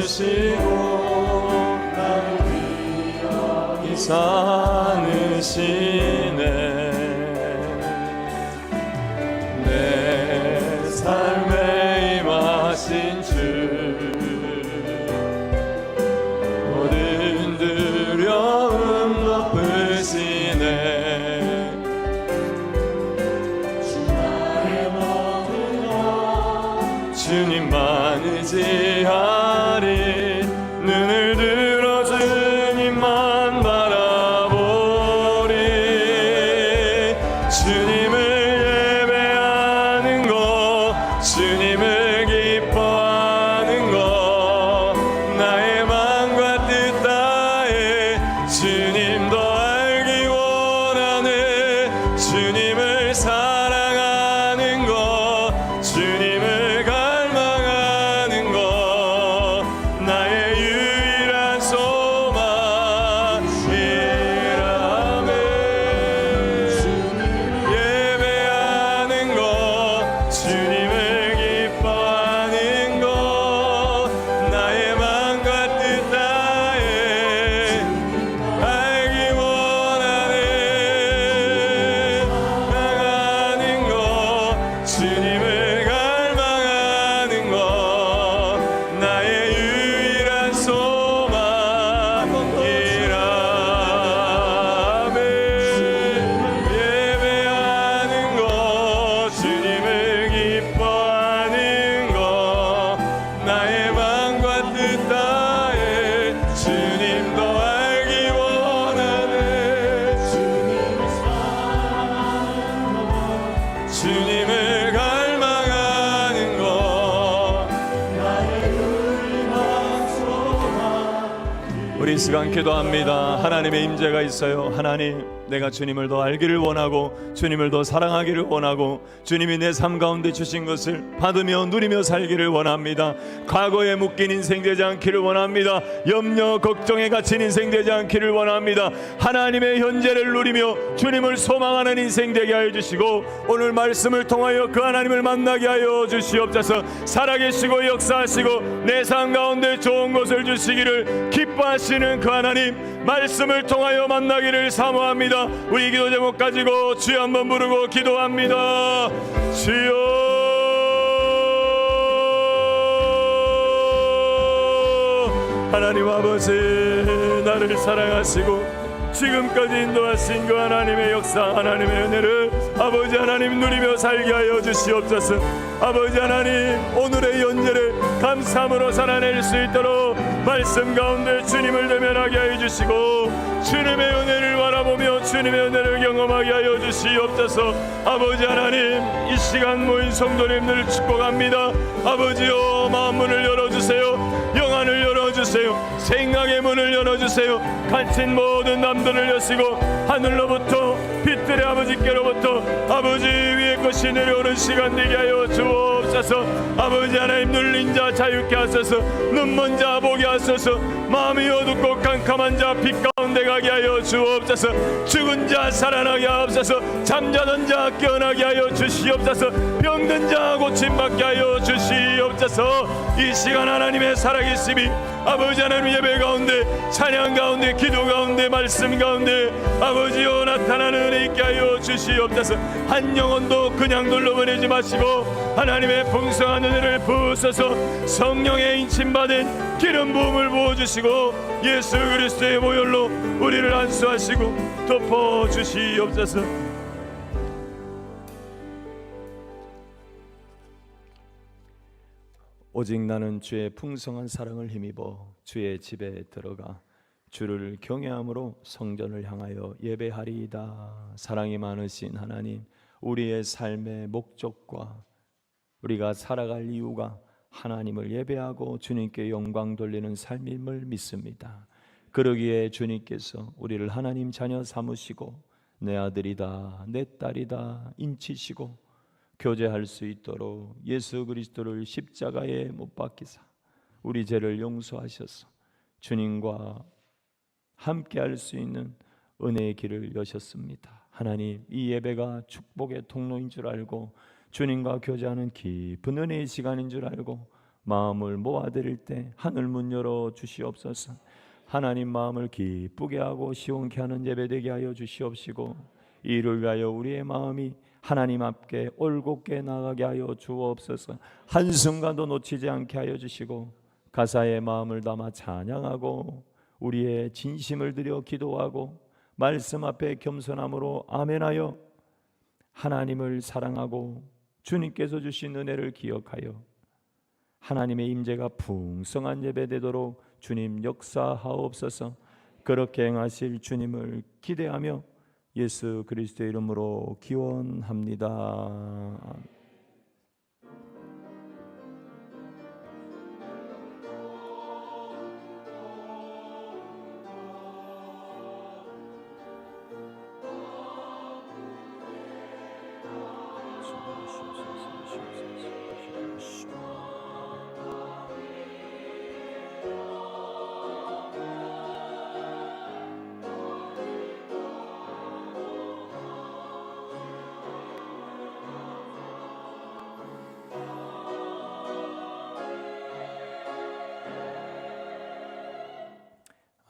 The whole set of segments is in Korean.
주시고 나를 위하여 사느시네. 내 삶에 임하신 주 모든 두려움 덮으시네. 주 나의 모든 것 주님만 의지하리. 눈을 들어 주님만 바라보리. 주님을 예배하는 것, 주님을 기뻐하는 것, 나의 마음과 뜻 다해 주님 더 알기 원하네. 주님을 사랑하는 것, 주님을 갈망하는 것, 나의 유일한 소망이라네. 예배하는 것, 주님을 기뻐하는 것, 나의 마음과 뜻 다해 알기 원하네. 나가는 것, 주님을 갈망하는 것, 나의 유일한 소망이라네. 예배하는 것, 주님을 기뻐하는 것, 나의 마음과 뜻 다해 주님 더 알기 원하네. 주님을 갈망하는 것, 나의 유일한 소망. 우리 이 시간 기도합니다. 하나님의 임재가 있어요. 하나님, 내가 주님을 더 알기를 원하고 주님을 더 사랑하기를 원하고 주님이 내 삶 가운데 주신 것을 받으며 누리며 살기를 원합니다. 과거에 묶인 인생 되지 않기를 원합니다. 염려 걱정에 갇힌 인생 되지 않기를 원합니다. 하나님의 현재를 누리며 주님을 소망하는 인생 되게 하여 주시고, 오늘 말씀을 통하여 그 하나님을 만나게 하여 주시옵소서. 살아계시고 역사하시고 내 삶 가운데 좋은 것을 주시기를 기뻐하시는 그 하나님 말씀을 통하여 만나기를 사모합니다. 우리 기도 제목 가지고 주여 한번 부르고 기도합니다. 주여, 하나님 아버지, 나를 사랑하시고 지금까지 인도하신 그 하나님의 역사, 하나님의 은혜를 아버지 하나님 누리며 살게 하여 주시옵소서. 아버지 하나님, 오늘의 연재를 감사함으로 살아낼 수 있도록 말씀 가운데 주님을 대면하게 하여 주시고 주님의 은혜를 바라보며 주님의 은혜를 경험하게 하여 주시옵소서. 아버지 하나님, 이 시간 모인 성도님들을 축복합니다. 아버지여, 마음 문을 열어주세요. 영안을 열어주세요. 생각의 문을 열어주세요. 갇힌 모든 남들을 여시고 하늘로부터 빛들의 아버지께로부터 아버지 위의 것이 내려오는 시간 되게 하여 주옵소서. 아버지 하나님, 눌린 자 자유케 하소서. 눈먼 자 보게 하소서. 마음이 어둡고 캄캄한 자 빛 가운데 가게 하여 주옵소서. 죽은 자 살아나게 하옵소서. 잠자던 자 깨어나게 하여 주시옵소서. 병든 자 고침받게 하여 주시옵소서. 이 시간 하나님의 살아계심이 아버지 하나님 예배 가운데, 찬양 가운데, 기도 가운데, 말씀 가운데 아버지여 나타나는 은혜 있게 하여 주시옵소서. 한 영혼도 그냥 눌러보내지 마시고 하나님의 풍성한 은혜를 부으소서. 성령의 인침받은 기름 부음을 부어주시고 예수 그리스도의 보혈로 우리를 안수하시고 덮어주시옵소서. 오직 나는 주의 풍성한 사랑을 힘입어 주의 집에 들어가 주를 경외함으로 성전을 향하여 예배하리이다. 사랑이 많으신 하나님, 우리의 삶의 목적과 우리가 살아갈 이유가 하나님을 예배하고 주님께 영광 돌리는 삶임을 믿습니다. 그러기에 주님께서 우리를 하나님 자녀 삼으시고 내 아들이다, 내 딸이다 인치시고 교제할 수 있도록 예수 그리스도를 십자가에 못 박히사 우리 죄를 용서하셔서 주님과 함께 할 수 있는 은혜의 길을 여셨습니다. 하나님, 이 예배가 축복의 통로인 줄 알고 주님과 교제하는 깊은 은혜의 시간인 줄 알고 마음을 모아드릴 때 하늘 문 열어 주시옵소서. 하나님 마음을 기쁘게 하고 시원케 하는 예배되게 하여 주시옵시고, 이를 위하여 우리의 마음이 하나님 앞에 올곧게 나가게 하여 주옵소서. 한순간도 놓치지 않게 하여 주시고, 가사의 마음을 담아 찬양하고 우리의 진심을 들여 기도하고 말씀 앞에 겸손함으로 아멘하여 하나님을 사랑하고 주님께서 주신 은혜를 기억하여 하나님의 임재가 풍성한 예배되도록 주님 역사하옵소서. 그렇게 행하실 주님을 기대하며 예수 그리스도의 이름으로 기원합니다.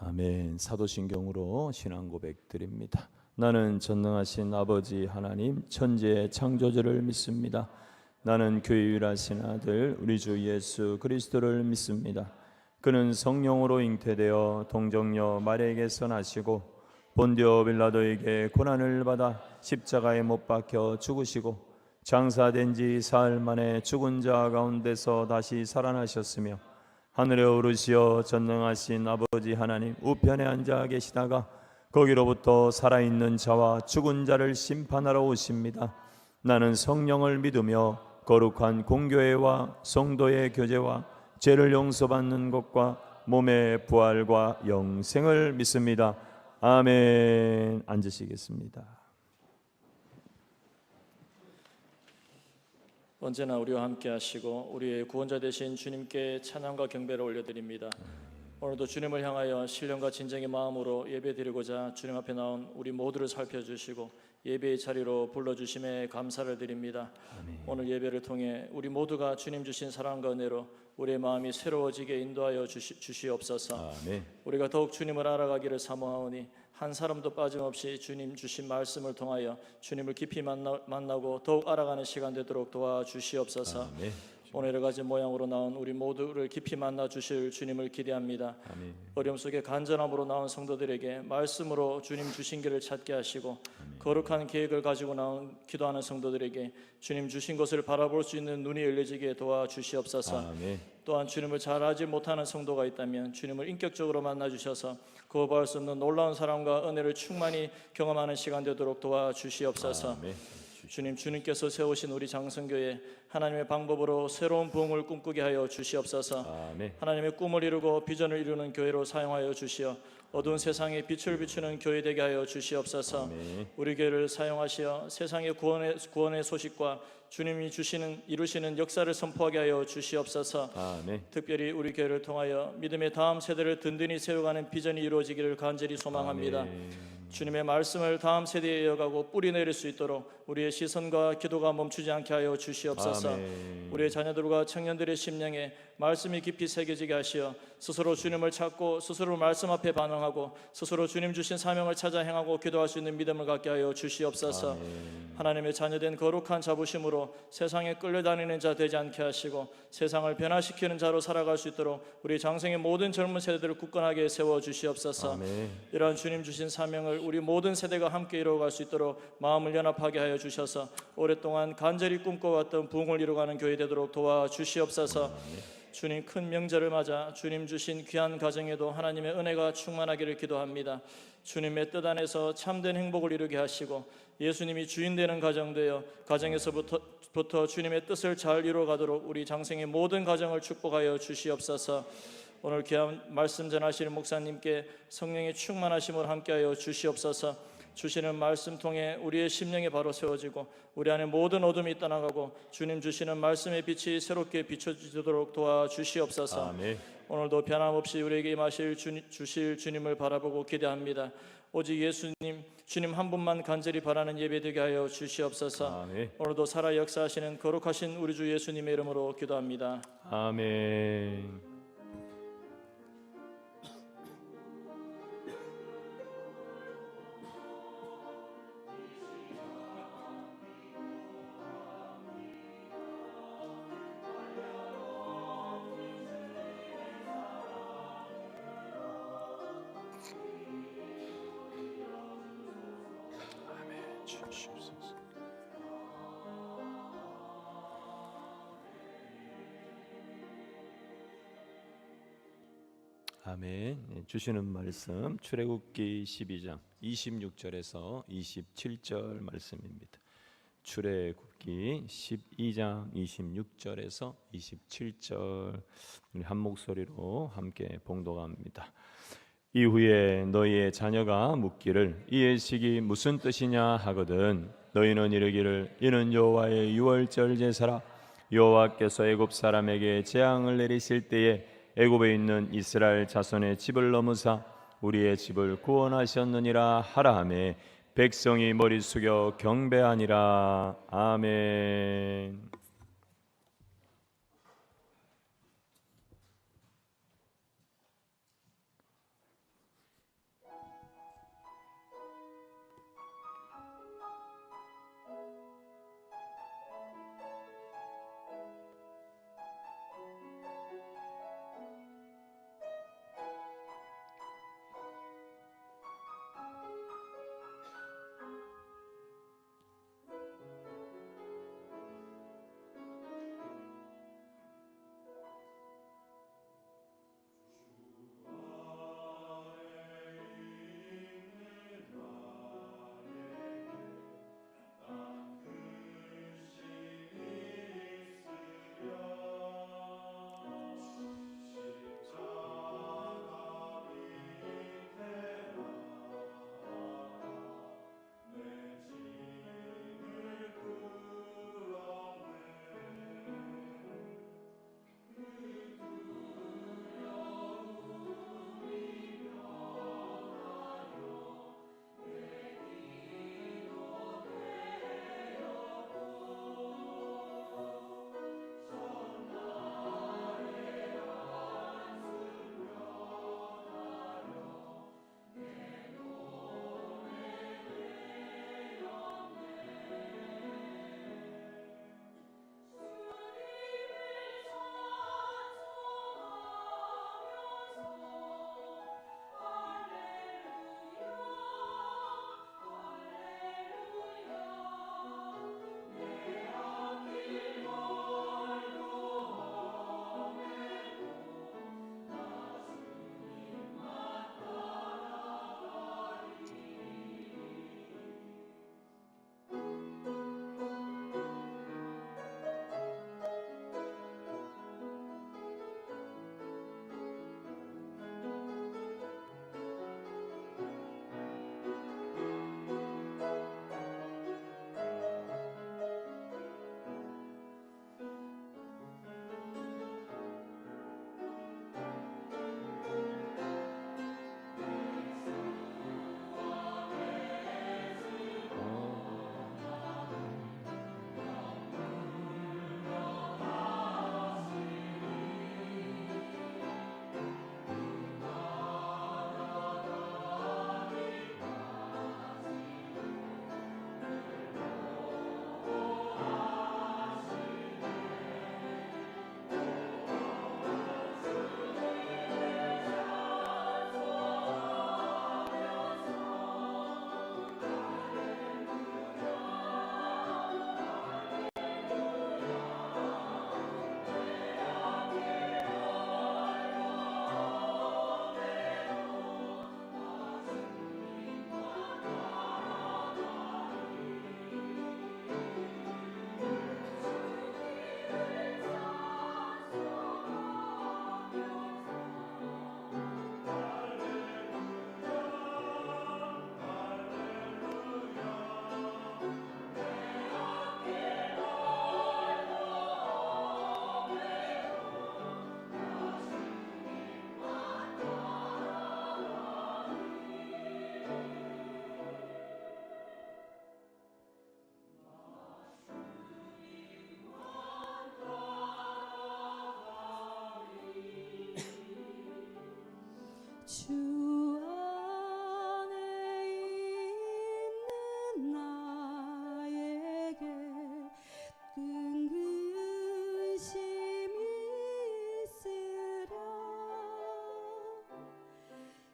아멘. 사도신경으로 신앙 고백드립니다. 나는 전능하신 아버지 하나님 천지의 창조주를 믿습니다. 나는 교회 유일하신 아들 우리 주 예수 그리스도를 믿습니다. 그는 성령으로 잉태되어 동정녀 마리아에게서 나시고 본디오 빌라도에게 고난을 받아 십자가에 못 박혀 죽으시고 장사된 지 사흘 만에 죽은 자 가운데서 다시 살아나셨으며 하늘에 오르시어 전능하신 아버지 하나님 우편에 앉아 계시다가 거기로부터 살아있는 자와 죽은 자를 심판하러 오십니다. 나는 성령을 믿으며 거룩한 공교회와 성도의 교제와 죄를 용서받는 것과 몸의 부활과 영생을 믿습니다. 아멘. 앉으시겠습니다. 언제나 우리와 함께 하시고 우리의 구원자 되신 주님께 찬양과 경배를 올려드립니다. 오늘도 주님을 향하여 신령과 진정의 마음으로 예배드리고자 주님 앞에 나온 우리 모두를 살펴주시고 예배의 자리로 불러주심에 감사를 드립니다. 아멘. 오늘 예배를 통해 우리 모두가 주님 주신 사랑과 은혜로 우리의 마음이 새로워지게 인도하여 주시옵소서. 아멘. 우리가 더욱 주님을 알아가기를 사모하오니 한 사람도 빠짐없이 주님 주신 말씀을 통하여 주님을 깊이 만나고 더욱 알아가는 시간 되도록 도와주시옵소서. 아멘. 오늘 여러 가지 모양으로 나온 우리 모두를 깊이 만나 주실 주님을 기대합니다. 아멘. 어려움 속에 간절함으로 나온 성도들에게 말씀으로 주님 주신 길을 찾게 하시고 아멘. 거룩한 계획을 가지고 나온 기도하는 성도들에게 주님 주신 것을 바라볼 수 있는 눈이 열려지게 도와주시옵소서. 아멘. 또한 주님을 잘 알지 못하는 성도가 있다면 주님을 인격적으로 만나 주셔서 거부할 수 없는 놀라운 사랑과 은혜를 충만히 경험하는 시간 되도록 도와주시옵소서. 아멘. 주님께서 세우신 우리 장성교회 하나님의 방법으로 새로운 부흥을 꿈꾸게 하여 주시옵소서. 아멘. 하나님의 꿈을 이루고 비전을 이루는 교회로 사용하여 주시어 어두운 세상에 빛을 비추는 교회 되게 하여 주시옵소서. 아멘. 우리 교회를 사용하시어 세상의 구원의 소식과 주님이 이루시는 역사를 선포하게 하여 주시옵소서. 아멘. 특별히 우리 교회를 통하여 믿음의 다음 세대를 든든히 세워가는 비전이 이루어지기를 간절히 소망합니다. 아멘. 주님의 말씀을 다음 세대에 이어가고 뿌리 내릴 수 있도록 우리의 시선과 기도가 멈추지 않게 하여 주시옵소서. 아멘. 우리의 자녀들과 청년들의 심령에 말씀이 깊이 새겨지게 하시어 스스로 주님을 찾고 스스로 말씀 앞에 반응하고 스스로 주님 주신 사명을 찾아 행하고 기도할 수 있는 믿음을 갖게 하여 주시옵소서. 아멘. 하나님의 자녀된 거룩한 자부심으로 세상에 끌려다니는 자 되지 않게 하시고 세상을 변화시키는 자로 살아갈 수 있도록 우리 장성의 모든 젊은 세대들을 굳건하게 세워 주시옵소서. 아멘. 이러한 주님 주신 사명을 우리 모든 세대가 함께 이루어갈 수 있도록 마음을 연합하게 하여 주셔서 오랫동안 간절히 꿈꿔왔던 부흥을 이루어가는 교회 되도록 도와주시옵소서. 아멘. 주님 큰 명절을 맞아 주님 주신 귀한 가정에도 하나님의 은혜가 충만하기를 기도합니다. 주님의 뜻 안에서 참된 행복을 이루게 하시고 예수님이 주인 되는 가정 되어 가정에서부터 주님의 뜻을 잘 이루어가도록 우리 장생의 모든 가정을 축복하여 주시옵소서. 오늘 귀한 말씀 전하시는 목사님께 성령의 충만하심을 함께하여 주시옵소서. 주시는 말씀 통해 우리의 심령이 바로 세워지고 우리 안에 모든 어둠이 떠나가고 주님 주시는 말씀의 빛이 새롭게 비춰지도록 도와주시옵소서. 아멘. 오늘도 변함없이 우리에게 주실 주님을 바라보고 기대합니다. 오직 예수님 주님 한 분만 간절히 바라는 예배 되게 하여 주시옵소서. 아멘. 오늘도 살아 역사하시는 거룩하신 우리 주 예수님의 이름으로 기도합니다. 아멘. 아멘. 주시는 말씀 출애굽기 12장 26절에서 27절 말씀입니다. 출애굽기 12장 26절에서 27절 우리 한 목소리로 함께 봉독합니다. 이후에 너희의 자녀가 묻기를 이 예식이 무슨 뜻이냐 하거든 너희는 이르기를 이는 여호와의 유월절 제사라. 여호와께서 애굽 사람에게 재앙을 내리실 때에 애굽에 있는 이스라엘 자손의 집을 넘으사 우리의 집을 구원하셨느니라 하라 하매 백성이 머리 숙여 경배하니라. 아멘.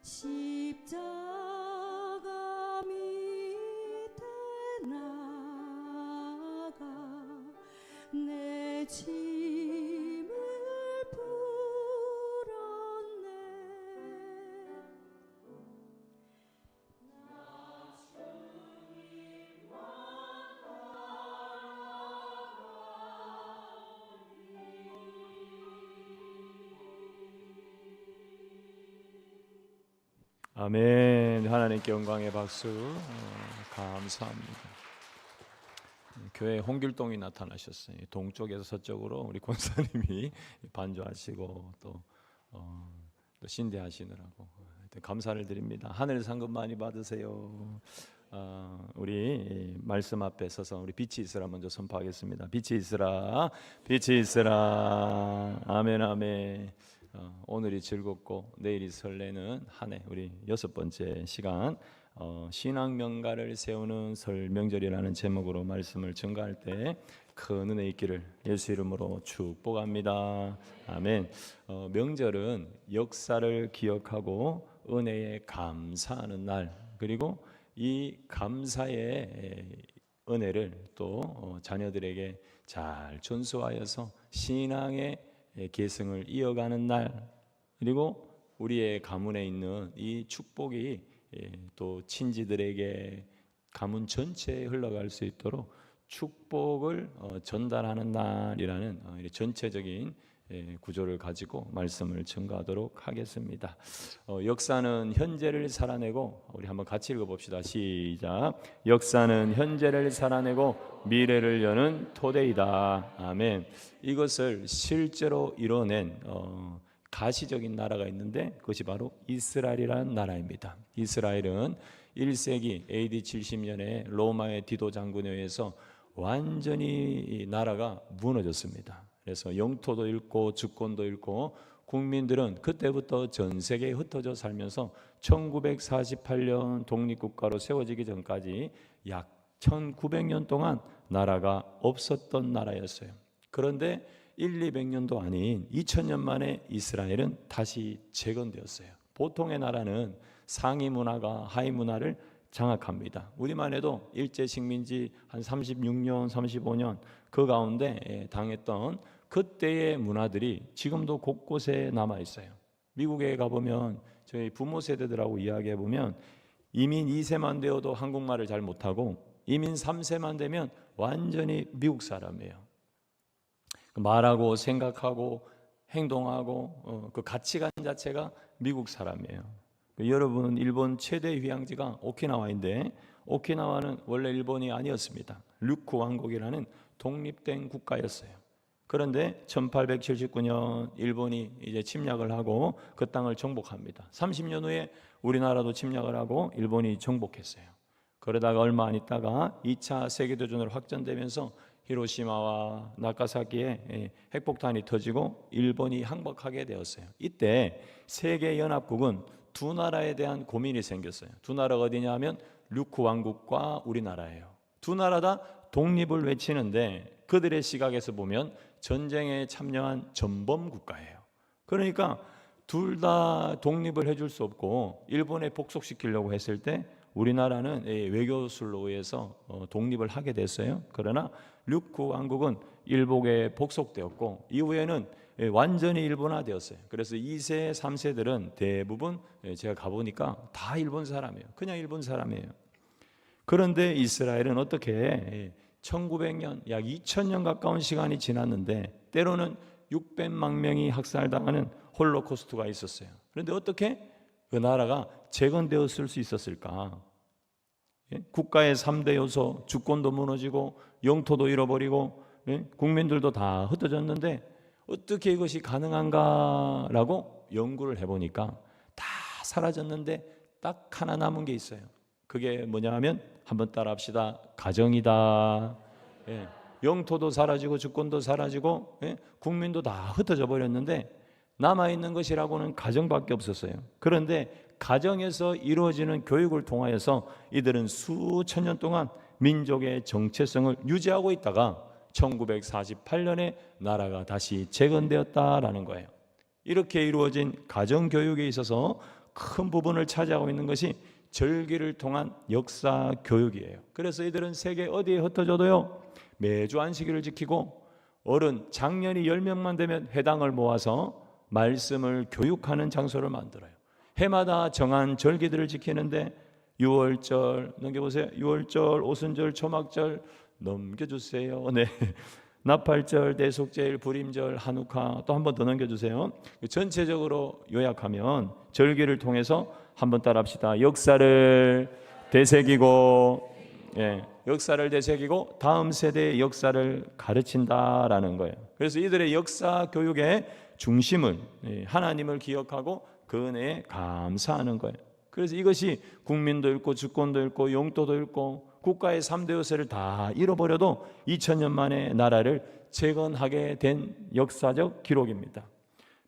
십자가 밑에 나가 내 짐을 풀었네. 아멘. 하나님께 영광의 박수. 감사합니다. 교회 홍길동이 나타나셨어요. 동쪽에서 서쪽으로 우리 권사님이 반주하시고 또 신대하시느라고 감사를 드립니다. 하늘 상급 많이 받으세요. 우리 말씀 앞에 서서 우리 빛이 있으라 먼저 선포하겠습니다. 빛이 있으라, 빛이 있으라. 아멘, 아멘. 오늘이 즐겁고 내일이 설레는 한 해, 우리 6번째 시간 신앙 명가를 세우는 설 명절이라는 제목으로 말씀을 증거할 때 큰 은혜 있기를 예수 이름으로 축복합니다. 아멘. 명절은 역사를 기억하고 은혜에 감사하는 날, 그리고 이 감사의 은혜를 또 자녀들에게 잘 전수하여서 신앙의 계승을 이어가는 날, 그리고 우리의 가문에 있는 이 축복이 또 친지들에게 가문 전체에 흘러갈 수 있도록 축복을 전달하는 날이라는 전체적인 구조를 가지고 말씀을 증거하도록 하겠습니다. 역사는 현재를 살아내고, 우리 한번 같이 읽어봅시다. 시작. 역사는 현재를 살아내고 미래를 여는 토대이다. 아멘. 이것을 실제로 이뤄낸 가시적인 나라가 있는데 그것이 바로 이스라엘이라는 나라입니다. 이스라엘은 1세기 AD 70년에 로마의 디도 장군에 의해서 완전히 이 나라가 무너졌습니다. 그래서 영토도 잃고 주권도 잃고 국민들은 그때부터 전 세계에 흩어져 살면서 1948년 독립국가로 세워지기 전까지 약 1900년 동안 나라가 없었던 나라였어요. 그런데 200년도 아닌 2000년 만에 이스라엘은 다시 재건되었어요. 보통의 나라는 상위 문화가 하위 문화를 장악합니다. 우리만 해도 일제 식민지 한 36년, 35년 그 가운데 당했던 그때의 문화들이 지금도 곳곳에 남아 있어요. 미국에 가보면 저희 부모 세대들하고 이야기해 보면 이민 2세만 되어도 한국말을 잘 못하고 이민 3세만 되면 완전히 미국 사람이에요. 말하고 생각하고 행동하고 그 가치관 자체가 미국 사람이에요. 여러분, 일본 최대 휴양지가 오키나와인데 오키나와는 원래 일본이 아니었습니다. 류쿠 왕국이라는 독립된 국가였어요. 그런데 1879년 일본이 이제 침략을 하고 그 땅을 정복합니다. 30년 후에 우리나라도 침략을 하고 일본이 정복했어요. 그러다가 얼마 안 있다가 2차 세계대전으로 확전되면서 히로시마와 나가사키에 핵폭탄이 터지고 일본이 항복하게 되었어요. 이때 세계연합국은 두 나라에 대한 고민이 생겼어요. 두 나라가 어디냐 하면 류쿠 왕국과 우리나라예요. 두 나라 다 독립을 외치는데 그들의 시각에서 보면 전쟁에 참여한 전범 국가예요. 그러니까 둘 다 독립을 해줄 수 없고 일본에 복속시키려고 했을 때 우리나라는 외교술로 의해서 독립을 하게 됐어요. 그러나 류쿠 왕국은 일본에 복속되었고 이후에는 완전히 일본화되었어요. 그래서 2세, 3세들은 대부분 제가 가보니까 다 일본 사람이에요. 그냥 일본 사람이에요. 그런데 이스라엘은 어떻게 1900년, 약 2000년 가까운 시간이 지났는데 때로는 600만 명이 학살당하는 홀로코스트가 있었어요. 그런데 어떻게 그 나라가 재건되었을 수 있었을까? 국가의 3대 요소, 주권도 무너지고 영토도 잃어버리고 국민들도 다 흩어졌는데 어떻게 이것이 가능한가라고 연구를 해보니까 다 사라졌는데 딱 하나 남은 게 있어요. 그게 뭐냐 하면 한번 따라합시다. 가정이다. 영토도 사라지고 주권도 사라지고 국민도 다 흩어져 버렸는데 남아있는 것이라고는 가정밖에 없었어요. 그런데 가정에서 이루어지는 교육을 통하여서 이들은 수천 년 동안 민족의 정체성을 유지하고 있다가 1948년에 나라가 다시 재건되었다라는 거예요. 이렇게 이루어진 가정교육에 있어서 큰 부분을 차지하고 있는 것이 절기를 통한 역사 교육이에요. 그래서 이들은 세계 어디에 흩어져도요 매주 안식일을 지키고 어른 장년이 10명만 되면 회당을 모아서 말씀을 교육하는 장소를 만들어요. 해마다 정한 절기들을 지키는데 6월절 넘겨보세요. 6월절, 오순절, 초막절 넘겨주세요. 네. 나팔절, 대속제일, 불임절, 한우카 또 한 번 더 넘겨주세요. 전체적으로 요약하면 절기를 통해서 한번 따라합시다. 역사를 되새기고, 역사를 되새기고 다음 세대의 역사를 가르친다라는 거예요. 그래서 이들의 역사 교육의 중심은 하나님을 기억하고 그 은혜에 감사하는 거예요. 그래서 이것이 국민도 잃고 주권도 잃고 용도도 잃고 국가의 3대 요새를 다 잃어버려도 2000년 만에 나라를 재건하게 된 역사적 기록입니다.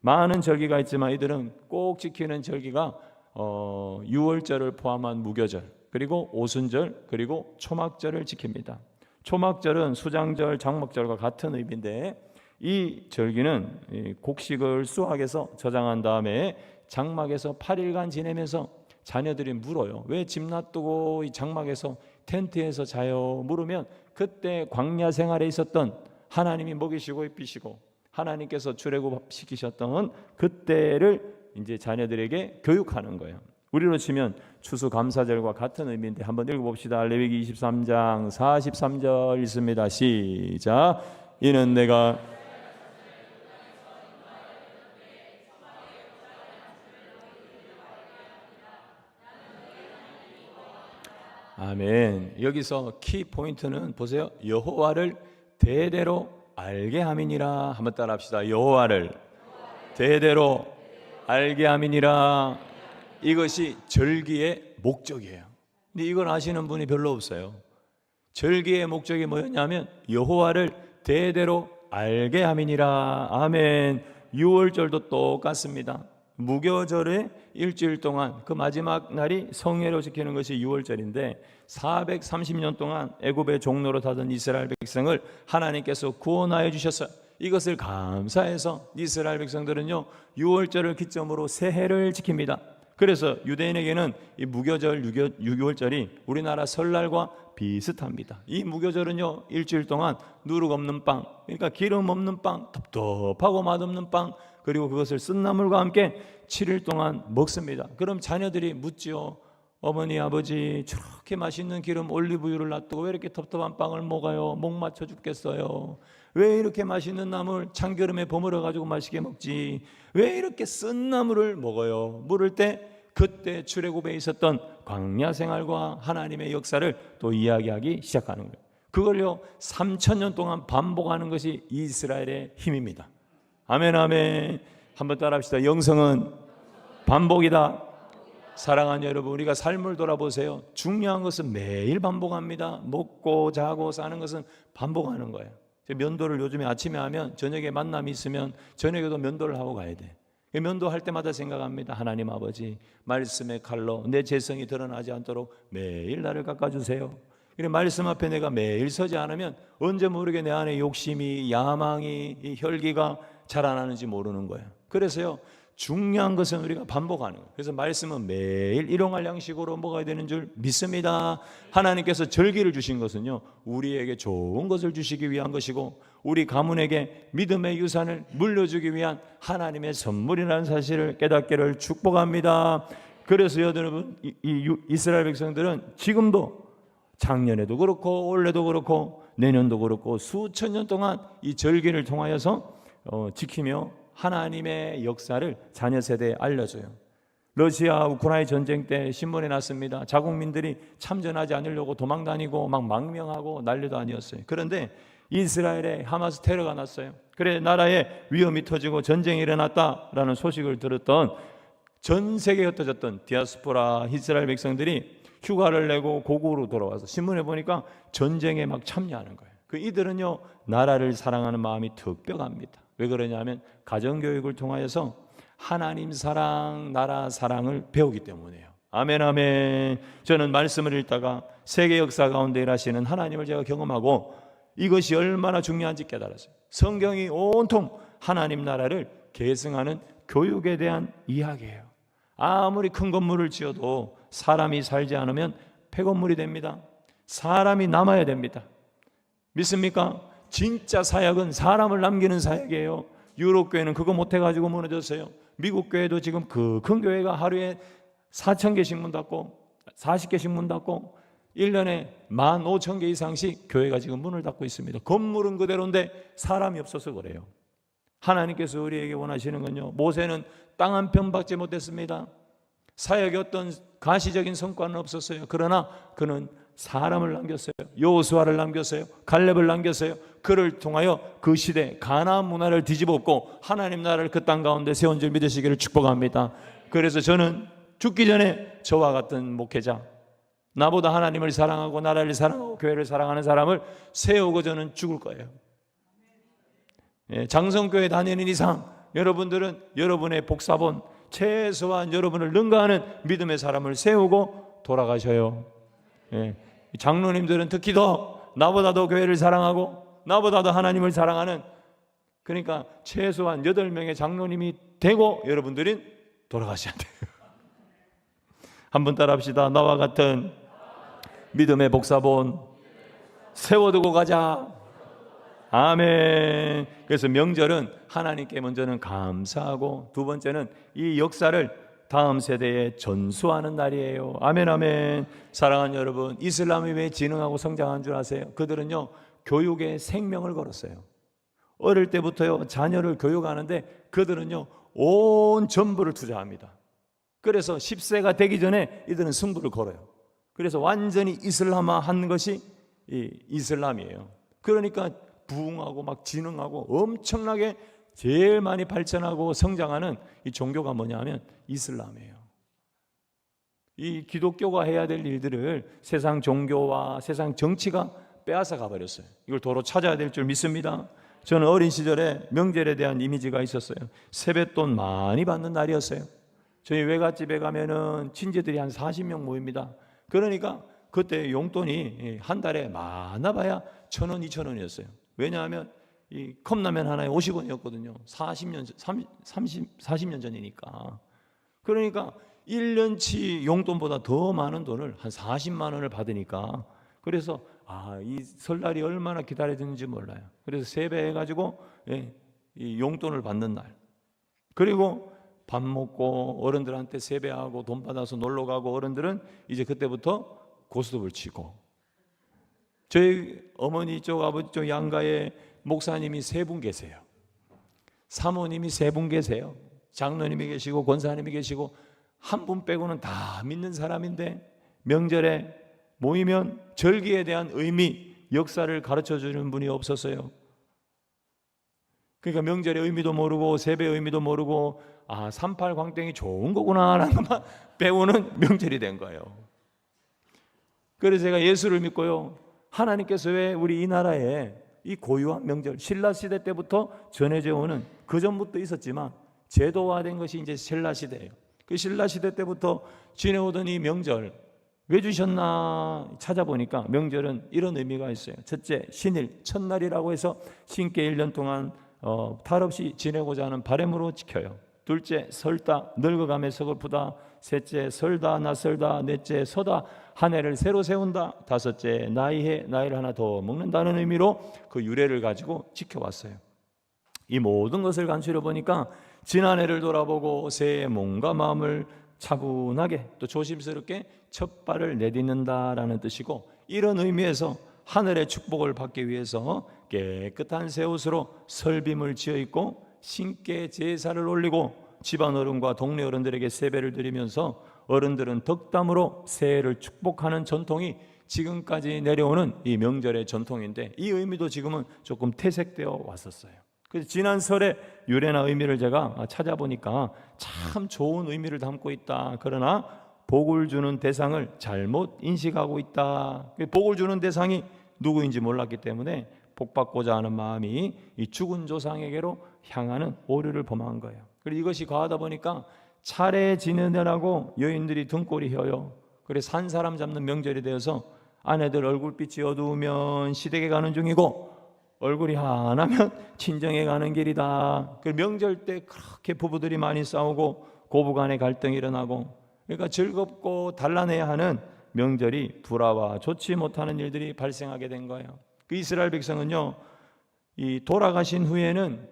많은 절기가 있지만 이들은 꼭 지키는 절기가 6월절을 포함한 무교절, 그리고 오순절, 그리고 초막절을 지킵니다. 초막절은 수장절, 장막절과 같은 의미인데 이 절기는 곡식을 수확해서 저장한 다음에 장막에서 8일간 지내면서 자녀들이 물어요. 왜 집 놔두고 이 장막에서 텐트에서 자요? 물으면 그때 광야 생활에 있었던 하나님이 먹이시고 입히시고 하나님께서 출애굽시키셨던 그때를 이제 자녀들에게 교육하는 거예요. 우리로 치면 추수감사절과 같은 의미인데 한번 읽어봅시다. 레위기 23장 43절 있습니다. 시작. 이는 내가 아멘. 여기서 키 포인트는 보세요. 여호와를 대대로 알게 함이니라. 한번 따라합시다. 여호와를 대대로 알게 함이니라. 이것이 절기의 목적이에요. 근데 이걸 아시는 분이 별로 없어요. 절기의 목적이 뭐였냐면 여호와를 대대로 알게 함이니라. 아멘. 6월절도 똑같습니다. 무교절의 일주일 동안 그 마지막 날이 성회로 지키는 것이 6월절인데 430년 동안 애굽의 종로로 타던 이스라엘 백성을 하나님께서 구원하여 주셨어요. 이것을 감사해서 이스라엘 백성들은요 6월절을 기점으로 새해를 지킵니다. 그래서 유대인에게는 이 무교절 6월절이 우리나라 설날과 비슷합니다. 이 무교절은요 일주일 동안 누룩 없는 빵, 그러니까 기름 없는 빵, 텁텁하고 맛없는 빵, 그리고 그것을 쓴나물과 함께 7일 동안 먹습니다. 그럼 자녀들이 묻지요. 어머니 아버지 저렇게 맛있는 기름 올리브유를 놔두고 왜 이렇게 텁텁한 빵을 먹어요? 목 맞춰 죽겠어요. 왜 이렇게 맛있는 나물 참기름에 버무려 가지고 맛있게 먹지? 왜 이렇게 쓴 나물을 먹어요? 물을 때 그때 출애굽에 있었던 광야 생활과 하나님의 역사를 또 이야기하기 시작하는 거예요. 그걸요 3000년 동안 반복하는 것이 이스라엘의 힘입니다. 아멘 아멘. 한번 따라합시다. 영성은 반복이다. 사랑하는 여러분, 우리가 삶을 돌아보세요. 중요한 것은 매일 반복합니다. 먹고 자고 사는 것은 반복하는 거예요. 면도를 요즘에 아침에 하면 저녁에 만남이 있으면 저녁에도 면도를 하고 가야 돼. 면도할 때마다 생각합니다. 하나님 아버지, 말씀의 칼로 내 죄성이 드러나지 않도록 매일 나를 깎아주세요. 이 말씀 앞에 내가 매일 서지 않으면 언제 모르게 내 안에 욕심이, 야망이, 이 혈기가 자라나는지 모르는 거예요. 그래서요 중요한 것은 우리가 반복하는 거예요. 그래서 말씀은 매일 일용할 양식으로 먹어야 되는 줄 믿습니다. 하나님께서 절기를 주신 것은요 우리에게 좋은 것을 주시기 위한 것이고 우리 가문에게 믿음의 유산을 물려주기 위한 하나님의 선물이라는 사실을 깨닫기를 축복합니다. 그래서 여러분 이 이스라엘 백성들은 지금도 작년에도 그렇고 올해도 그렇고 내년도 그렇고 수천 년 동안 이 절기를 통하여서 지키며 하나님의 역사를 자녀 세대에 알려줘요. 러시아 우크라이나 전쟁 때 신문에 났습니다. 자국민들이 참전하지 않으려고 도망다니고 막 망명하고 난리도 아니었어요. 그런데 이스라엘에 하마스 테러가 났어요. 그래 나라에 위험이 터지고 전쟁이 일어났다라는 소식을 들었던 전 세계에 흩어졌던 디아스포라 이스라엘 백성들이 휴가를 내고 고국으로 돌아와서 신문에 보니까 전쟁에 막 참여하는 거예요. 그 이들은요 나라를 사랑하는 마음이 특별합니다. 왜 그러냐면 가정교육을 통하여서 하나님 사랑, 나라 사랑을 배우기 때문이에요. 아멘 아멘. 저는 말씀을 읽다가 세계 역사 가운데 일하시는 하나님을 제가 경험하고 이것이 얼마나 중요한지 깨달았어요. 성경이 온통 하나님 나라를 계승하는 교육에 대한 이야기예요. 아무리 큰 건물을 지어도 사람이 살지 않으면 폐건물이 됩니다. 사람이 남아야 됩니다. 믿습니까? 진짜 사역은 사람을 남기는 사역이에요. 유럽 교회는 그거 못해가지고 무너졌어요. 미국 교회도 지금 그 큰 교회가 하루에 4,000개씩 문 닫고 40개씩 문 닫고 1년에 15,000개 이상씩 교회가 지금 문을 닫고 있습니다. 건물은 그대로인데 사람이 없어서 그래요. 하나님께서 우리에게 원하시는 건요, 모세는 땅 한 편 받지 못했습니다. 사역의 어떤 가시적인 성과는 없었어요. 그러나 그는 사람을 남겼어요. 여호수아를 남겼어요. 갈렙을 남겼어요. 그를 통하여 그 시대 가나안 문화를 뒤집었고 하나님 나라를 그 땅 가운데 세운 줄 믿으시기를 축복합니다. 그래서 저는 죽기 전에 저와 같은 목회자, 나보다 하나님을 사랑하고 나라를 사랑하고 교회를 사랑하는 사람을 세우고 저는 죽을 거예요. 장성교회 다니는 이상 여러분들은 여러분의 복사본, 최소한 여러분을 능가하는 믿음의 사람을 세우고 돌아가셔요. 장로님들은 특히 더 나보다 더 교회를 사랑하고 나보다 더 하나님을 사랑하는, 그러니까 최소한 8명의 장로님이 되고 여러분들은 돌아가셔야 돼요. 한번 따라합시다. 나와 같은 믿음의 복사본 세워두고 가자. 아멘. 그래서 명절은 하나님께 먼저는 감사하고 두 번째는 이 역사를 다음 세대에 전수하는 날이에요. 아멘 아멘. 사랑하는 여러분, 이슬람이 왜 진흥하고 성장한 줄 아세요? 그들은요 교육에 생명을 걸었어요. 어릴 때부터요 자녀를 교육하는데 그들은요 온 전부를 투자합니다. 그래서 10세가 되기 전에 이들은 승부를 걸어요. 그래서 완전히 이슬람화한 것이 이 이슬람이에요. 그러니까 부흥하고 막 진흥하고 엄청나게 제일 많이 발전하고 성장하는 이 종교가 뭐냐면 이슬람이에요. 이 기독교가 해야 될 일들을 세상 종교와 세상 정치가 빼앗아 가버렸어요. 이걸 도로 찾아야 될 줄 믿습니다. 저는 어린 시절에 명절에 대한 이미지가 있었어요. 세뱃돈 많이 받는 날이었어요. 저희 외갓집에 가면은 친지들이 한 40명 모입니다. 그러니까 그때 용돈이 한 달에 많아봐야 1,000원, 2,000원이었어요. 왜냐하면 이 컵라면 하나에 50원이었거든요. 40년 전이니까. 그러니까 1년치 용돈보다 더 많은 돈을 한 40만 원을 받으니까, 그래서 이 설날이 얼마나 기다려지는지 몰라요. 그래서 세배해가지고 이 용돈을 받는 날, 그리고 밥 먹고 어른들한테 세배하고 돈 받아서 놀러 가고, 어른들은 이제 그때부터 고스톱을 치고. 저희 어머니 쪽 아버지 쪽 양가에 목사님이 3분 계세요. 사모님이 3분 계세요. 장로님이 계시고 권사님이 계시고 한 분 빼고는 다 믿는 사람인데 명절에 모이면 절기에 대한 의미, 역사를 가르쳐주는 분이 없었어요. 그러니까 명절의 의미도 모르고 세배의 의미도 모르고 38 광땡이 좋은 거구나 라는 것만 배우는 명절이 된 거예요. 그래서 제가 예수를 믿고요, 하나님께서 왜 우리 이 나라에 이 고유한 명절, 신라시대 때부터 전해져 오는, 그 전부터 있었지만 제도화된 것이 이제 신라시대예요. 그 신라시대 때부터 지내오던 이 명절 왜 주셨나 찾아보니까 명절은 이런 의미가 있어요. 첫째, 신일, 첫날이라고 해서 신께 1년 동안 탈 없이 지내고자 하는 바람으로 지켜요. 둘째, 설다, 늙어가며 서글프다. 셋째, 설다, 낯설다. 넷째, 서다, 한 해를 새로 세운다. 다섯째, 나이해, 나이를 하나 더 먹는다는 의미로 그 유래를 가지고 지켜왔어요. 이 모든 것을 간추려 보니까 지난 해를 돌아보고 새해 몸과 마음을 차분하게 또 조심스럽게 첫 발을 내딛는다라는 뜻이고, 이런 의미에서 하늘의 축복을 받기 위해서 깨끗한 새 옷으로 설빔을 지어 입고 신께 제사를 올리고 집안 어른과 동네 어른들에게 세배를 드리면서 어른들은 덕담으로 새해를 축복하는 전통이 지금까지 내려오는 이 명절의 전통인데, 이 의미도 지금은 조금 퇴색되어 왔었어요. 그래서 지난 설의 유래나 의미를 제가 찾아보니까 참 좋은 의미를 담고 있다. 그러나 복을 주는 대상을 잘못 인식하고 있다. 복을 주는 대상이 누구인지 몰랐기 때문에 복받고자 하는 마음이 이 죽은 조상에게로 향하는 오류를 범한 거예요. 그리고 이것이 과하다 보니까 차례 지내느라고 여인들이 등골이 휘어요. 그래서 산 사람 잡는 명절이 되어서 아내들 얼굴빛이 어두우면 시댁에 가는 중이고, 얼굴이 환하면 친정에 가는 길이다. 그 명절 때 그렇게 부부들이 많이 싸우고 고부간의 갈등이 일어나고, 그러니까 즐겁고 단란해야 하는 명절이 불화와 좋지 못하는 일들이 발생하게 된 거예요. 그 이스라엘 백성은요, 이 돌아가신 후에는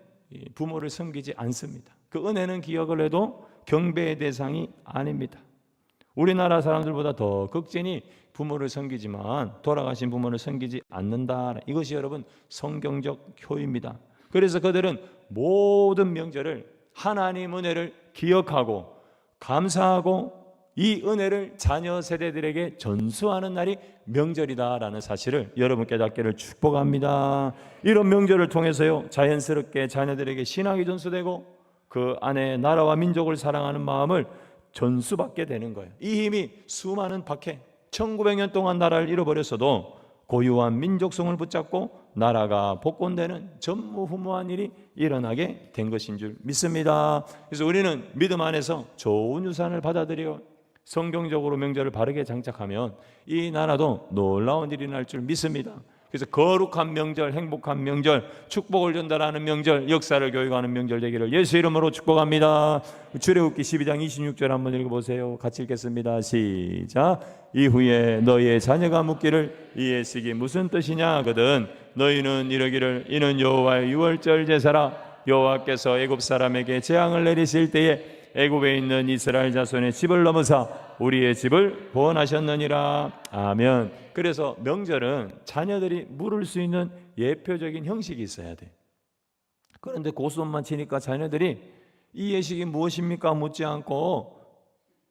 부모를 섬기지 않습니다. 그 은혜는 기억을 해도 경배의 대상이 아닙니다. 우리나라 사람들보다 더 극진히 부모를 섬기지만 돌아가신 부모를 섬기지 않는다. 이것이 여러분 성경적 효입니다. 그래서 그들은 모든 명절을 하나님 은혜를 기억하고 감사하고 이 은혜를 자녀 세대들에게 전수하는 날이 명절이다라는 사실을 여러분 깨닫기를 축복합니다. 이런 명절을 통해서요, 자연스럽게 자녀들에게 신앙이 전수되고 그 안에 나라와 민족을 사랑하는 마음을 전수받게 되는 거예요. 이 힘이 수많은 박해, 1900년 동안 나라를 잃어버렸어도 고유한 민족성을 붙잡고 나라가 복권되는 전무후무한 일이 일어나게 된 것인 줄 믿습니다. 그래서 우리는 믿음 안에서 좋은 유산을 받아들여 성경적으로 명절을 바르게 장착하면 이 나라도 놀라운 일이 날 줄 믿습니다. 그래서 거룩한 명절, 행복한 명절, 축복을 전달하는 명절, 역사를 교육하는 명절 되기를 예수 이름으로 축복합니다. 출애굽기 12장 26절 한번 읽어보세요. 같이 읽겠습니다. 시작. 이후에 너희의 자녀가 묻기를 이 예식이 무슨 뜻이냐 하거든 너희는 이르기를 이는 여호와의 유월절 제사라. 여호와께서 애굽 사람에게 재앙을 내리실 때에 애굽에 있는 이스라엘 자손의 집을 넘어사 우리의 집을 구원하셨느니라. 아멘. 그래서 명절은 자녀들이 물을 수 있는 예표적인 형식이 있어야 돼. 그런데 고스톱만 치니까 자녀들이 이 예식이 무엇입니까? 묻지 않고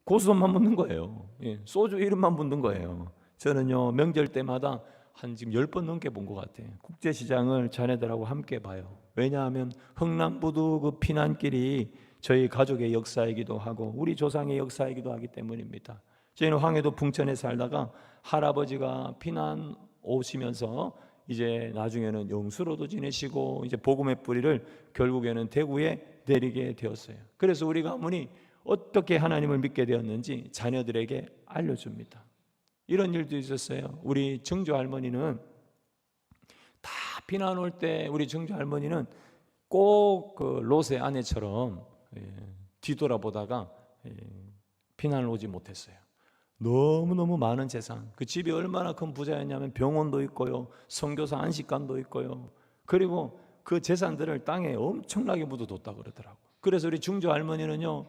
고스톱만 묻는 거예요. 소주 이름만 묻는 거예요. 저는요, 명절 때마다 한 지금 10번 넘게 본 것 같아요. 국제시장을 자녀들하고 함께 봐요. 왜냐하면 흥남부두 그 피난길이 저희 가족의 역사이기도 하고 우리 조상의 역사이기도 하기 때문입니다. 저희는 황해도 풍천에 살다가 할아버지가 피난 오시면서 이제 나중에는 영수로도 지내시고 이제 복음의 뿌리를 결국에는 대구에 내리게 되었어요. 그래서 우리 가문이 어떻게 하나님을 믿게 되었는지 자녀들에게 알려줍니다. 이런 일도 있었어요. 우리 증조 할머니는 다 피난 올 때 우리 증조 할머니는 꼭 그 롯의 아내처럼 뒤돌아보다가 피난을 오지 못했어요. 너무너무 많은 재산, 그 집이 얼마나 큰 부자였냐면 병원도 있고요, 선교사 안식관도 있고요, 그리고 그 재산들을 땅에 엄청나게 묻어뒀다고 그러더라고요. 그래서 우리 중조 할머니는요,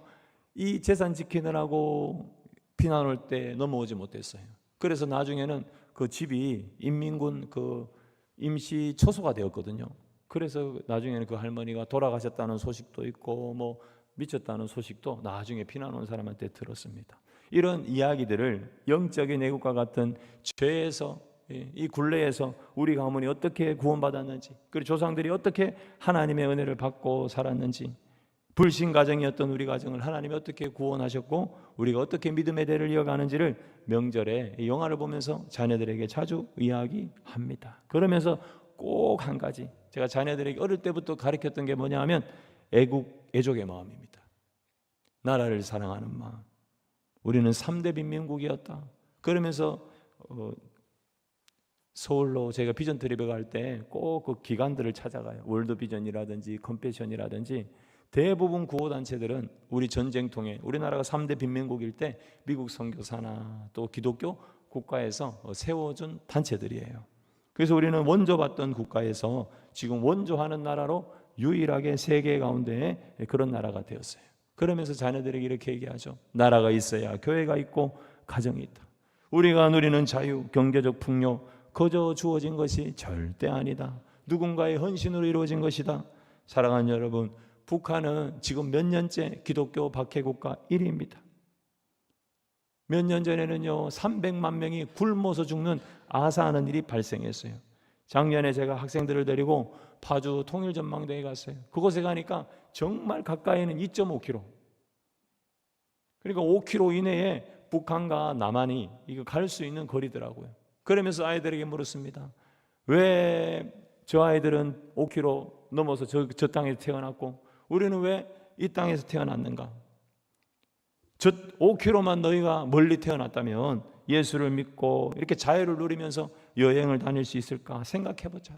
이 재산 지키느라고 피난 올 때 넘어오지 못했어요. 그래서 나중에는 그 집이 인민군 그 임시 초소가 되었거든요. 그래서 나중에는 그 할머니가 돌아가셨다는 소식도 있고 뭐 미쳤다는 소식도 나중에 피난 온 사람한테 들었습니다. 이런 이야기들을 영적인 애국과 같은 죄에서, 이 굴레에서 우리 가문이 어떻게 구원받았는지, 그리고 조상들이 어떻게 하나님의 은혜를 받고 살았는지, 불신 가정이었던 우리 가정을 하나님이 어떻게 구원하셨고 우리가 어떻게 믿음의 대를 이어가는지를 명절에 영화를 보면서 자녀들에게 자주 이야기합니다. 그러면서 꼭 한 가지 제가 자녀들에게 어릴 때부터 가르쳤던 게 뭐냐 하면 애족의 마음입니다. 나라를 사랑하는 마음. 우리는 3대 빈민국이었다. 그러면서 서울로 제가 비전 트립에 갈 때 꼭 그 기관들을 찾아가요. 월드비전이라든지 컴패션이라든지. 대부분 구호단체들은 우리 전쟁통에 우리나라가 3대 빈민국일 때 미국 선교사나 또 기독교 국가에서 세워준 단체들이에요. 그래서 우리는 원조받던 국가에서 지금 원조하는 나라로 유일하게 세계 가운데 그런 나라가 되었어요. 그러면서 자녀들에게 이렇게 얘기하죠. 나라가 있어야 교회가 있고 가정이 있다. 우리가 누리는 자유, 경제적 풍요 거저 주어진 것이 절대 아니다. 누군가의 헌신으로 이루어진 것이다. 사랑하는 여러분, 북한은 지금 몇 년째 기독교 박해국가 1위입니다. 몇 년 전에는요 300만 명이 굶어서 죽는 아사하는 일이 발생했어요. 작년에 제가 학생들을 데리고 파주 통일전망대에 갔어요. 그곳에 가니까 정말 가까이는 2.5km, 그러니까 5km 이내에 북한과 남한이 이거 갈 수 있는 거리더라고요. 그러면서 아이들에게 물었습니다. 왜 저 아이들은 5km 넘어서 저 땅에서 태어났고 우리는 왜 이 땅에서 태어났는가? 저 5km만 너희가 멀리 태어났다면 예수를 믿고 이렇게 자유를 누리면서 여행을 다닐 수 있을까? 생각해보자.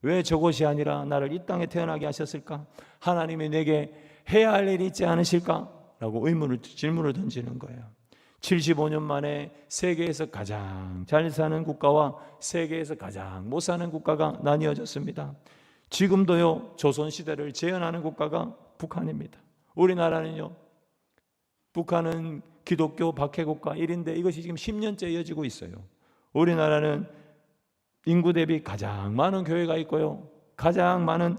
왜 저곳이 아니라 나를 이 땅에 태어나게 하셨을까? 하나님이 내게 해야 할 일이 있지 않으실까? 라고 질문을 던지는 거예요. 75년 만에 세계에서 가장 잘 사는 국가와 세계에서 가장 못 사는 국가가 나뉘어졌습니다. 지금도요, 조선시대를 재현하는 국가가 북한입니다. 우리나라는요, 북한은 기독교 박해국가 1인데 이것이 지금 10년째 이어지고 있어요. 우리나라는 인구 대비 가장 많은 교회가 있고요, 가장 많은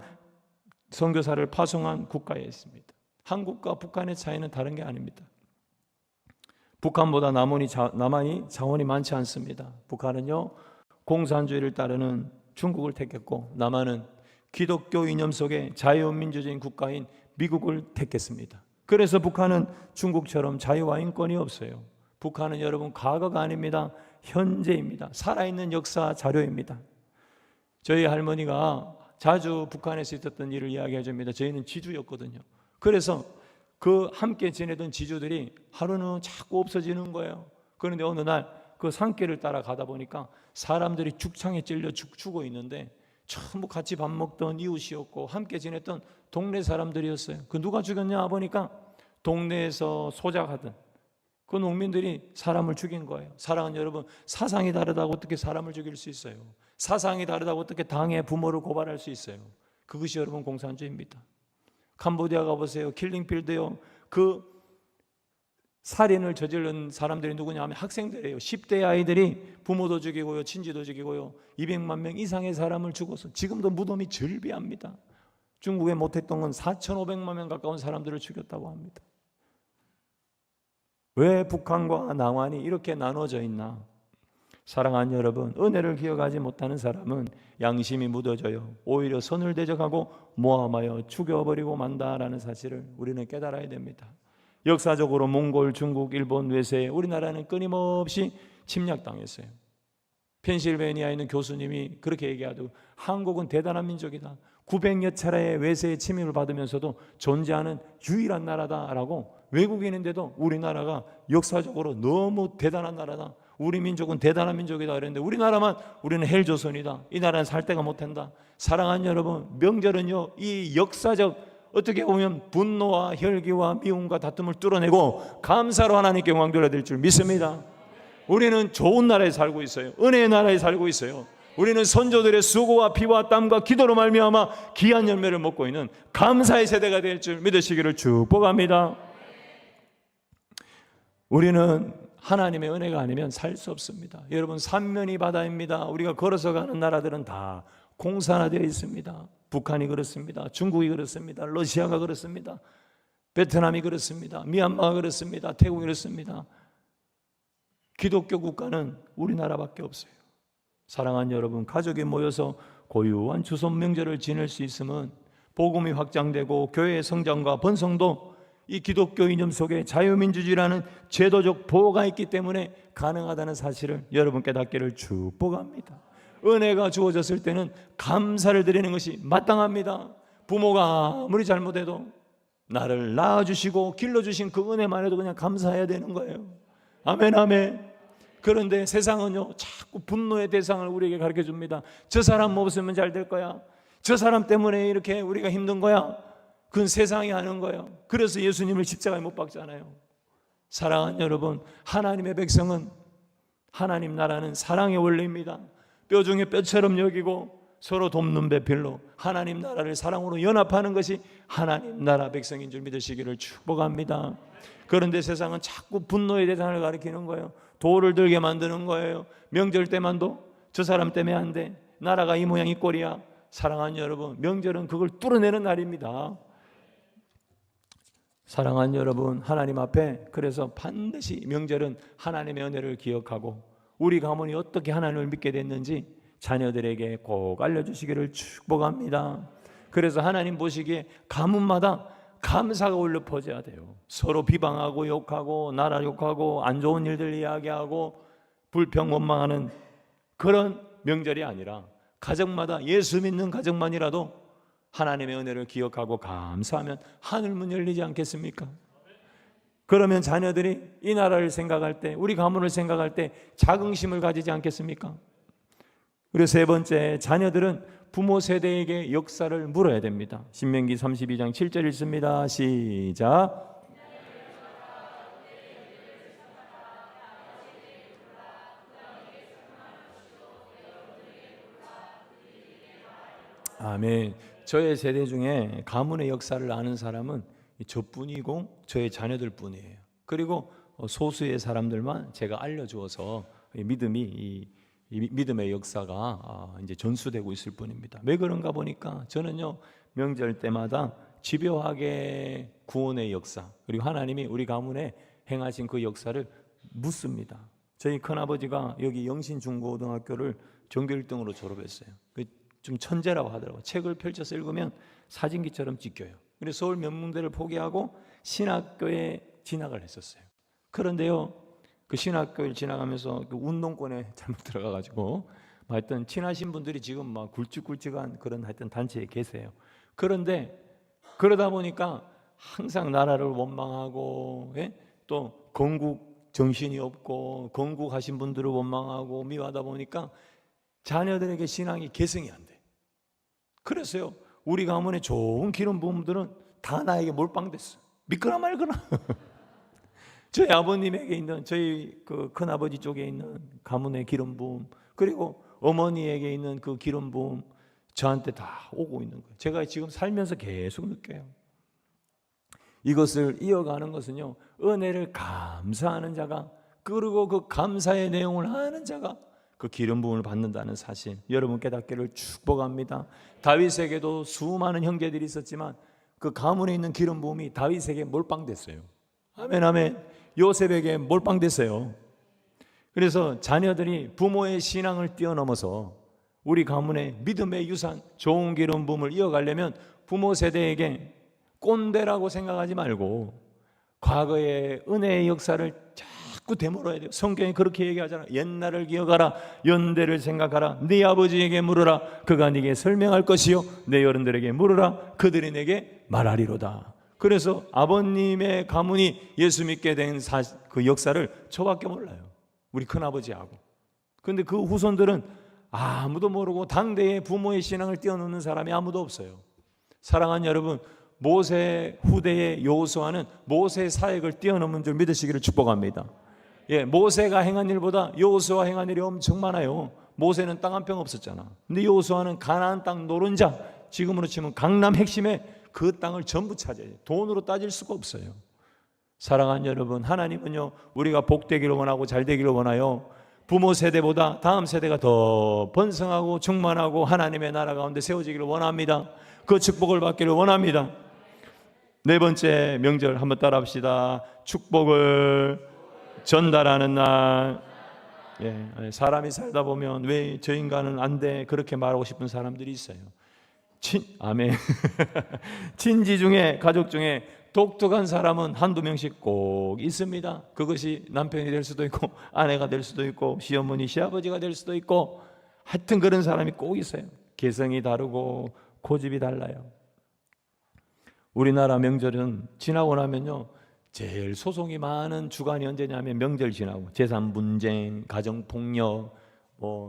선교사를 파송한 국가에 있습니다. 한국과 북한의 차이는 다른 게 아닙니다. 북한보다 남한이 자원이 많지 않습니다. 북한은요, 공산주의를 따르는 중국을 택했고, 남한은 기독교 이념 속에 자유민주주의 국가인 미국을 택했습니다. 그래서 북한은 중국처럼 자유와 인권이 없어요. 북한은 여러분 과거가 아닙니다. 현재입니다. 살아있는 역사 자료입니다. 저희 할머니가 자주 북한에서 있었던 일을 이야기해 줍니다. 저희는 지주였거든요. 그래서 그 함께 지내던 지주들이 하루는 자꾸 없어지는 거예요. 그런데 어느 날 그 산길을 따라가다 보니까 사람들이 죽창에 찔려 죽고 있는데 전부 같이 밥 먹던 이웃이었고 함께 지냈던 동네 사람들이었어요. 그 누가 죽였냐 보니까 동네에서 소작하던 그 농민들이 사람을 죽인 거예요. 사랑하는 여러분, 사상이 다르다고 어떻게 사람을 죽일 수 있어요? 사상이 다르다고 어떻게 당의 부모를 고발할 수 있어요? 그것이 여러분 공산주의입니다. 캄보디아 가보세요. 킬링필드요. 그 살인을 저지른 사람들이 누구냐 하면 학생들이에요. 10대 아이들이 부모도 죽이고요, 친지도 죽이고요, 200만 명 이상의 사람을 죽어서 지금도 무덤이 즐비합니다. 중국에 못했던 건 4,500만 명 가까운 사람들을 죽였다고 합니다. 왜 북한과 남한이 이렇게 나눠져 있나? 사랑하는 여러분, 은혜를 기억하지 못하는 사람은 양심이 묻어져요. 오히려 선을 대적하고 모함하여 죽여버리고 만다라는 사실을 우리는 깨달아야 됩니다. 역사적으로 몽골, 중국, 일본, 외세에 우리나라는 끊임없이 침략당했어요. 펜실베니아에 있는 교수님이 그렇게 얘기하더라고요. 한국은 대단한 민족이다. 900여 차례의 외세의 침입을 받으면서도 존재하는 유일한 나라다라고, 외국인인데도 우리나라가 역사적으로 너무 대단한 나라다, 우리 민족은 대단한 민족이다 그랬는데 우리는 헬조선이다, 이 나라는 살 데가 못한다. 사랑하는 여러분, 명절은요, 이 역사적 어떻게 보면 분노와 혈기와 미움과 다툼을 뚫어내고 감사로 하나님께 영광 돌려야 될 줄 믿습니다. 우리는 좋은 나라에 살고 있어요. 은혜의 나라에 살고 있어요. 우리는 선조들의 수고와 피와 땀과 기도로 말미암아 귀한 열매를 먹고 있는 감사의 세대가 될 줄 믿으시기를 축복합니다. 우리는 하나님의 은혜가 아니면 살 수 없습니다. 여러분, 삼면이 바다입니다. 우리가 걸어서 가는 나라들은 다 공산화되어 있습니다. 북한이 그렇습니다. 중국이 그렇습니다. 러시아가 그렇습니다. 베트남이 그렇습니다. 미얀마가 그렇습니다. 태국이 그렇습니다. 기독교 국가는 우리나라밖에 없어요. 사랑하는 여러분, 가족이 모여서 고유한 추석 명절을 지낼 수 있으면 복음이 확장되고 교회의 성장과 번성도 이 기독교 이념 속에 자유민주주의라는 제도적 보호가 있기 때문에 가능하다는 사실을 여러분 깨닫기를 축복합니다. 은혜가 주어졌을 때는 감사를 드리는 것이 마땅합니다. 부모가 아무리 잘못해도 나를 낳아주시고 길러주신 그 은혜만 해도 그냥 감사해야 되는 거예요. 아멘, 아멘. 그런데 세상은요, 자꾸 분노의 대상을 우리에게 가르쳐 줍니다. 저 사람 없으면 잘 될 거야, 저 사람 때문에 이렇게 우리가 힘든 거야. 그건 세상이 하는 거예요. 그래서 예수님을 십자가에 못 박잖아요. 사랑하는 여러분, 하나님의 백성은, 하나님 나라는 사랑의 원리입니다. 뼈 중에 뼈처럼 여기고 서로 돕는 배필로 하나님 나라를 사랑으로 연합하는 것이 하나님 나라 백성인 줄 믿으시기를 축복합니다. 그런데 세상은 자꾸 분노의 대상을 가리키는 거예요. 돌을 들게 만드는 거예요. 명절 때만도 저 사람 때문에 안 돼, 나라가 이 모양 이 꼴이야. 사랑하는 여러분, 명절은 그걸 뚫어내는 날입니다. 사랑하는 여러분, 하나님 앞에 그래서 반드시 명절은 하나님의 은혜를 기억하고 우리 가문이 어떻게 하나님을 믿게 됐는지 자녀들에게 꼭 알려주시기를 축복합니다. 그래서 하나님 보시기에 가문마다 감사가 울려 퍼져야 돼요. 서로 비방하고 욕하고 나라 욕하고 안 좋은 일들 이야기하고 불평 원망하는 그런 명절이 아니라 가정마다 예수 믿는 가정만이라도 하나님의 은혜를 기억하고 감사하면 하늘문 열리지 않겠습니까? 그러면 자녀들이 이 나라를 생각할 때, 우리 가문을 생각할 때 자긍심을 가지지 않겠습니까? 그리고 세 번째, 자녀들은 부모 세대에게 역사를 물어야 됩니다. 신명기 32장 7절 읽습니다. 시작. 아멘. 저의 세대 중에 가문의 역사를 아는 사람은 저뿐이고 저의 자녀들뿐이에요. 그리고 소수의 사람들만 제가 알려주어서 이 믿음의 역사가 이제 전수되고 있을 뿐입니다. 왜 그런가 보니까 저는요, 명절 때마다 집요하게 구원의 역사, 그리고 하나님이 우리 가문에 행하신 그 역사를 묻습니다. 저희 큰아버지가 여기 영신중고등학교를 전교 1등으로 졸업했어요. 좀 천재라고 하더라고요. 책을 펼쳐서 읽으면 사진기처럼 찢겨요. 그래서 서울 명문대를 포기하고 신학교에 진학을 했었어요. 그런데요, 그 신학교를 지나가면서 그 운동권에 잘못 들어가가지고 하여튼 친하신 분들이 지금 막 굵직굵직한 그런 하여튼 단체에 계세요. 그런데 그러다 보니까 항상 나라를 원망하고, 또 건국 정신이 없고 건국하신 분들을 원망하고 미워하다 보니까 자녀들에게 신앙이 개성이 안 돼. 그래서요, 우리 가문의 좋은 기름 부음들은 다 나에게 몰빵됐어요. 믿거나 말거나. 저희 아버님에게 있는, 저희 그 큰아버지 쪽에 있는 가문의 기름 부음, 그리고 어머니에게 있는 그 기름 부음 저한테 다 오고 있는 거예요. 제가 지금 살면서 계속 느껴요. 이것을 이어가는 것은요, 은혜를 감사하는 자가, 그리고 그 감사의 내용을 하는 자가 그 기름 부음을 받는다는 사실, 여러분 깨닫기를 축복합니다. 다윗에게도 수많은 형제들이 있었지만 그 가문에 있는 기름 부음이 다윗에게 몰빵됐어요. 아멘, 아멘. 요셉에게 몰빵됐어요. 그래서 자녀들이 부모의 신앙을 뛰어넘어서 우리 가문의 믿음의 유산, 좋은 기름 부음을 이어가려면 부모 세대에게 꼰대라고 생각하지 말고 과거의 은혜의 역사를 자꾸 되물어야 돼요. 성경이 그렇게 얘기하잖아요. 옛날을 기억하라, 연대를 생각하라, 네 아버지에게 물으라, 그가 네게 설명할 것이요, 내 어른들에게 물으라, 그들이 내게 말하리로다. 그래서 아버님의 가문이 예수 믿게 된 그 역사를 저밖에 몰라요. 우리 큰아버지하고. 그런데 그 후손들은 아무도 모르고 당대의 부모의 신앙을 뛰어넘는 사람이 아무도 없어요. 사랑하는 여러분, 모세 후대의 여호수아는 모세의 사역을 뛰어넘은 줄 믿으시기를 축복합니다. 모세가 행한 일보다 여호수아 행한 일이 엄청 많아요. 모세는 땅 한 평 없었잖아. 근데 여호수아는 가나안 땅 노른자, 지금으로 치면 강남 핵심에 그 땅을 전부 차지해요. 돈으로 따질 수가 없어요. 사랑하는 여러분, 하나님은요, 우리가 복되기를 원하고 잘되기를 원하요, 부모 세대보다 다음 세대가 더 번성하고 충만하고 하나님의 나라 가운데 세워지기를 원합니다. 그 축복을 받기를 원합니다. 네 번째 명절 한번 따라 합시다. 축복을 전달하는 날. 사람이 살다 보면 왜 저 인간은 안 돼, 그렇게 말하고 싶은 사람들이 있어요. 아멘. 친지 중에, 가족 중에 독특한 사람은 한두 명씩 꼭 있습니다. 그것이 남편이 될 수도 있고 아내가 될 수도 있고 시어머니, 시아버지가 될 수도 있고, 하여튼 그런 사람이 꼭 있어요. 개성이 다르고 고집이 달라요. 우리나라 명절은 지나고 나면요, 제일 소송이 많은 주간이 언제냐면 명절 지나고, 재산 분쟁, 가정 폭력,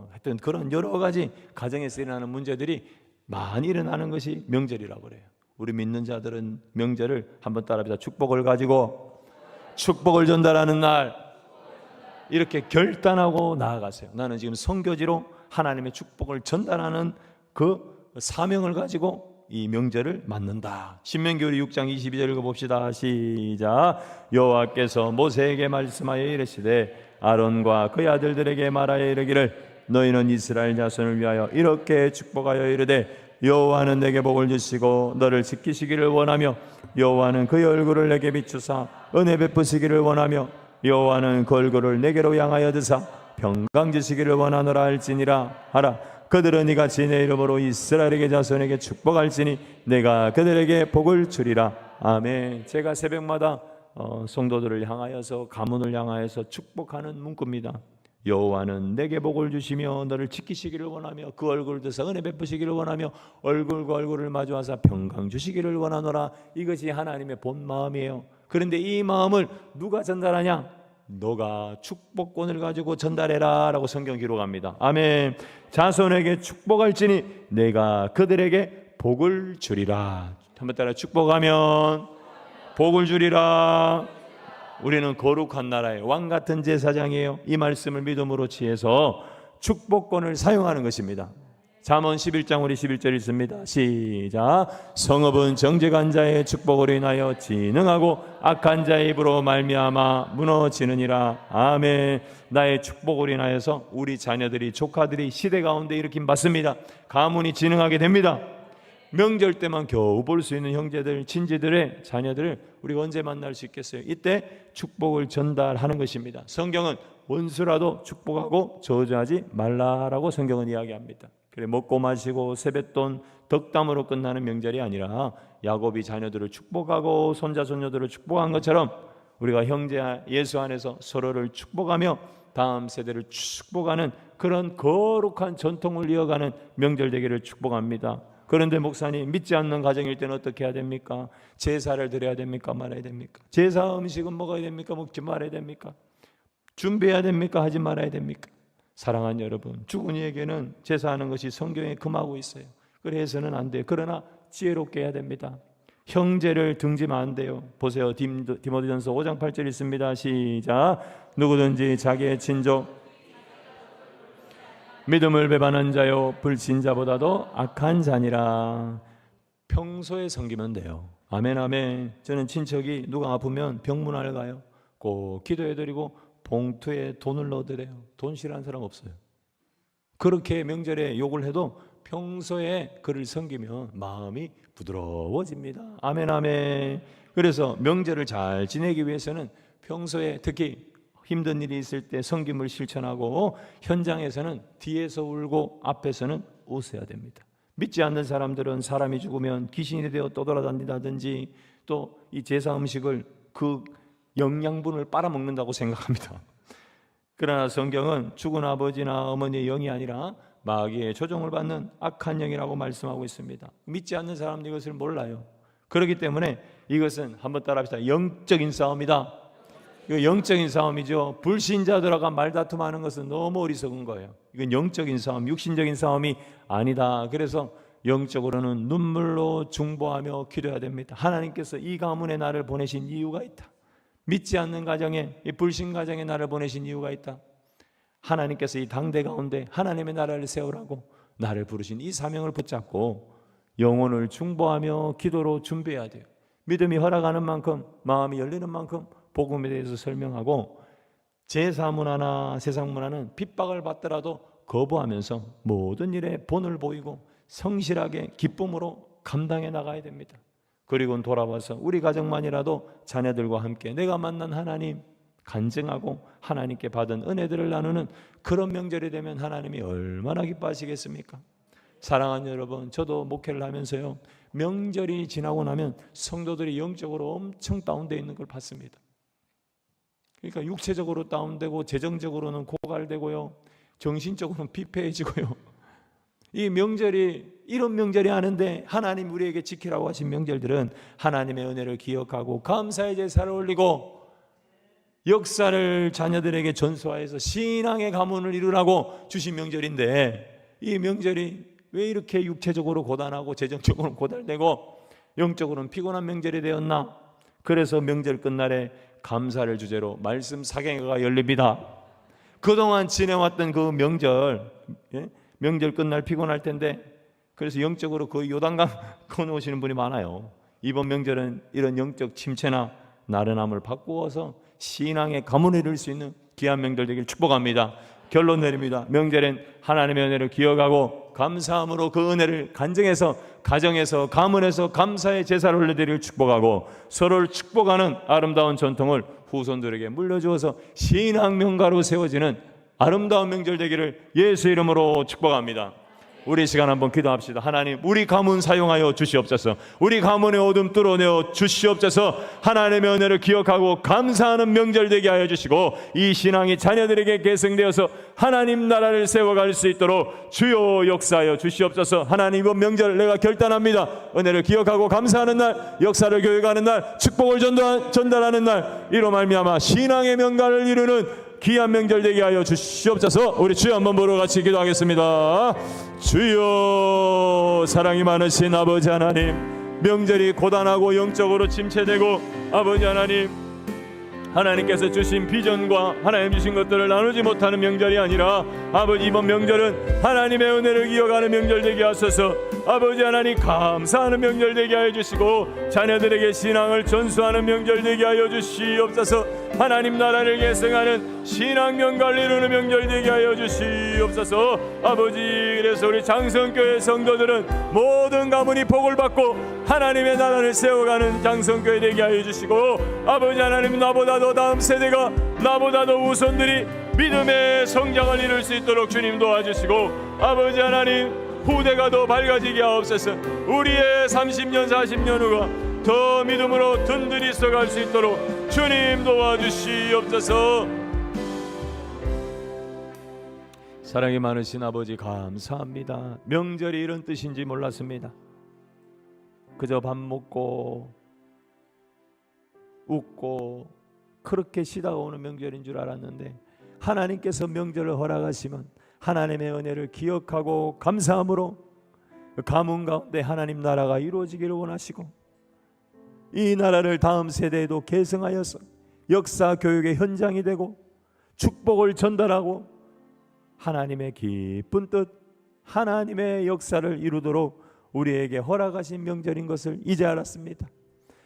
하여튼 그런 여러 가지 가정에서 일어나는 문제들이 많이 일어나는 것이 명절이라고 그래요. 우리 믿는 자들은 명절을 한번 따라합시다. 축복을 가지고 축복을 전달하는 날, 이렇게 결단하고 나아가세요. 나는 지금 선교지로 하나님의 축복을 전달하는 그 사명을 가지고 이 명절을 맞는다. 신명기 우리 6장 22절 읽어봅시다. 시작. 여호와께서 모세에게 말씀하여 이르시되 아론과 그의 아들들에게 말하여 이르기를 너희는 이스라엘 자손을 위하여 이렇게 축복하여 이르되 여호와는 내게 복을 주시고 너를 지키시기를 원하며 여호와는 그의 얼굴을 내게 비추사 은혜 베푸시기를 원하며 여호와는 그 얼굴을 내게로 향하여 드사 평강 주시기를 원하노라 할지니라 하라. 그들은 이같이 내 이름으로 이스라엘에게 자손에게 축복할지니 내가 그들에게 복을 주리라. 아멘. 제가 새벽마다 성도들을 향하여서, 가문을 향하여서 축복하는 문구입니다. 여호와는 내게 복을 주시며 너를 지키시기를 원하며 그 얼굴을 드사 은혜 베푸시기를 원하며 얼굴과 얼굴을 마주하사 평강 주시기를 원하노라. 이것이 하나님의 본 마음이에요. 그런데 이 마음을 누가 전달하냐? 너가 축복권을 가지고 전달해라 라고 성경 기록합니다. 아멘. 자손에게 축복할지니 내가 그들에게 복을 주리라. 한번 따라, 축복하면 복을 주리라. 우리는 거룩한 나라의 왕 같은 제사장이에요. 이 말씀을 믿음으로 취해서 축복권을 사용하는 것입니다. 잠언 11장 우리 11절 읽습니다. 시작. 성읍은 정직한 자의 축복으로 인하여 진흥하고 악한 자의 입으로 말미암아 무너지느니라. 아멘. 나의 축복으로 인하여서 우리 자녀들이, 조카들이 시대 가운데 일으킴 받습니다. 가문이 진흥하게 됩니다. 명절 때만 겨우 볼 수 있는 형제들, 친지들의 자녀들을 우리가 언제 만날 수 있겠어요? 이때 축복을 전달하는 것입니다. 성경은 원수라도 축복하고 저주하지 말라라고 성경은 이야기합니다. 그래, 먹고 마시고 세뱃돈 덕담으로 끝나는 명절이 아니라 야곱이 자녀들을 축복하고 손자 손녀들을 축복한 것처럼 우리가 형제 예수 안에서 서로를 축복하며 다음 세대를 축복하는 그런 거룩한 전통을 이어가는 명절 되기를 축복합니다. 그런데 목사님, 믿지 않는 가정일 때는 어떻게 해야 됩니까? 제사를 드려야 됩니까? 말아야 됩니까? 제사 음식은 먹어야 됩니까? 먹지 말아야 됩니까? 준비해야 됩니까? 하지 말아야 됩니까? 사랑하는 여러분, 죽은 이에게는 제사하는 것이 성경에 금하고 있어요. 그래서는 안 돼요. 그러나 지혜롭게 해야 됩니다. 형제를 등지면 안 돼요. 보세요. 디모데전서 5장 8절 있습니다. 시작. 누구든지 자기의 친족, 믿음을 배반한 자요 불신자보다도 악한 자니라. 평소에 섬기면 돼요. 아멘 아멘. 저는 친척이 누가 아프면 병문안을 가요. 꼭 기도해드리고 봉투에 돈을 넣어드려요. 돈 싫어하는 사람 없어요. 그렇게 명절에 욕을 해도 평소에 그를 섬기면 마음이 부드러워집니다. 아멘 아멘. 그래서 명절을 잘 지내기 위해서는 평소에 특히 힘든 일이 있을 때 섬김을 실천하고 현장에서는 뒤에서 울고 앞에서는 웃어야 됩니다. 믿지 않는 사람들은 사람이 죽으면 귀신이 되어 떠돌아다닌다든지 또 이 제사 음식을 그 영양분을 빨아먹는다고 생각합니다. 그러나 성경은 죽은 아버지나 어머니의 영이 아니라 마귀의 조종을 받는 악한 영이라고 말씀하고 있습니다. 믿지 않는 사람들이 이것을 몰라요. 그렇기 때문에 이것은 한번 따라합시다. 영적인 싸움이다. 이거 영적인 싸움이죠. 불신자들과 말다툼하는 것은 너무 어리석은 거예요. 이건 영적인 싸움, 육신적인 싸움이 아니다. 그래서 영적으로는 눈물로 중보하며 기도해야 됩니다. 하나님께서 이 가문에 나를 보내신 이유가 있다. 믿지 않는 가정에, 이 불신 가정에 나를 보내신 이유가 있다. 하나님께서 이 당대 가운데 하나님의 나라를 세우라고 나를 부르신 이 사명을 붙잡고 영혼을 중보하며 기도로 준비해야 돼요. 믿음이 허락하는 만큼, 마음이 열리는 만큼 복음에 대해서 설명하고, 제사 문화나 세상 문화는 핍박을 받더라도 거부하면서 모든 일에 본을 보이고 성실하게 기쁨으로 감당해 나가야 됩니다. 그리고 돌아와서 우리 가정만이라도 자녀들과 함께 내가 만난 하나님 간증하고 하나님께 받은 은혜들을 나누는 그런 명절이 되면 하나님이 얼마나 기뻐하시겠습니까? 사랑하는 여러분, 저도 목회를 하면서요, 명절이 지나고 나면 성도들이 영적으로 엄청 다운되어 있는 걸 봤습니다. 그러니까 육체적으로 다운되고 재정적으로는 고갈되고요, 정신적으로는 피폐해지고요. 이 명절이, 이런 명절이 아는데 하나님 우리에게 지키라고 하신 명절들은 하나님의 은혜를 기억하고 감사의 제사를 올리고 역사를 자녀들에게 전수하여서 신앙의 가문을 이루라고 주신 명절인데, 이 명절이 왜 이렇게 육체적으로 고단하고 재정적으로 고달되고 영적으로는 피곤한 명절이 되었나? 그래서 명절 끝날에 감사를 주제로 말씀 사경회가 열립니다. 그동안 지내왔던 그 명절, 명절 끝날 피곤할 텐데, 그래서 영적으로 거의 요단강 건너오시는 분이 많아요. 이번 명절은 이런 영적 침체나 나른함을 바꾸어서 신앙의 가문을 이룰 수 있는 귀한 명절 되길 축복합니다. 결론 내립니다. 명절엔 하나님의 은혜를 기억하고 감사함으로 그 은혜를 간증해서 가정에서 가문에서 감사의 제사를 올려드리길 축복하고, 서로를 축복하는 아름다운 전통을 후손들에게 물려주어서 신앙 명가로 세워지는 아름다운 명절 되기를 예수 이름으로 축복합니다. 우리 시간 한번 기도합시다. 하나님, 우리 가문 사용하여 주시옵소서. 우리 가문의 어둠 뚫어내어 주시옵소서. 하나님의 은혜를 기억하고 감사하는 명절 되게 하여 주시고, 이 신앙이 자녀들에게 계승되어서 하나님 나라를 세워갈 수 있도록 주여 역사하여 주시옵소서. 하나님, 이번 명절 내가 결단합니다. 은혜를 기억하고 감사하는 날, 역사를 교육하는 날, 축복을 전달하는 날, 이로 말미암아 신앙의 명가를 이루는 귀한 명절 되게 하여 주시옵소서. 우리 주여 한번 보러 같이 기도하겠습니다. 주여, 사랑이 많으신 아버지 하나님, 명절이 고단하고 영적으로 침체되고 아버지 하나님, 하나님께서 주신 비전과 하나님 주신 것들을 나누지 못하는 명절이 아니라 아버지 이번 명절은 하나님의 은혜를 이어가는 명절 되게 하소서. 아버지 하나님 감사하는 명절 되게 하여 주시고 자녀들에게 신앙을 전수하는 명절 되게 하여 주시옵소서. 하나님 나라를 계승하는 신앙 명가를 이루는 명절 되게 하여 주시옵소서. 아버지 그래서 우리 장성교회 성도들은 모든 가문이 복을 받고 하나님의 나라를 세워가는 장성교회 되게 하여 주시고 아버지 하나님 나보다도 다음 세대가 나보다도 우선들이 믿음의 성장을 이룰 수 있도록 주님 도와주시고 아버지 하나님 후대가 더 밝아지게 하옵소서. 우리의 30년 40년 후가 더 믿음으로 든든히 써갈 수 있도록 주님 도와주시옵소서. 사랑이 많으신 아버지 감사합니다. 명절이 이런 뜻인지 몰랐습니다. 그저 밥 먹고 웃고 그렇게 쉬다가 오는 명절인 줄 알았는데 하나님께서 명절을 허락하시면 하나님의 은혜를 기억하고 감사함으로 가문 가운데 하나님 나라가 이루어지기를 원하시고 이 나라를 다음 세대에도 계승하여서 역사 교육의 현장이 되고 축복을 전달하고 하나님의 기쁜 뜻 하나님의 역사를 이루도록 우리에게 허락하신 명절인 것을 이제 알았습니다.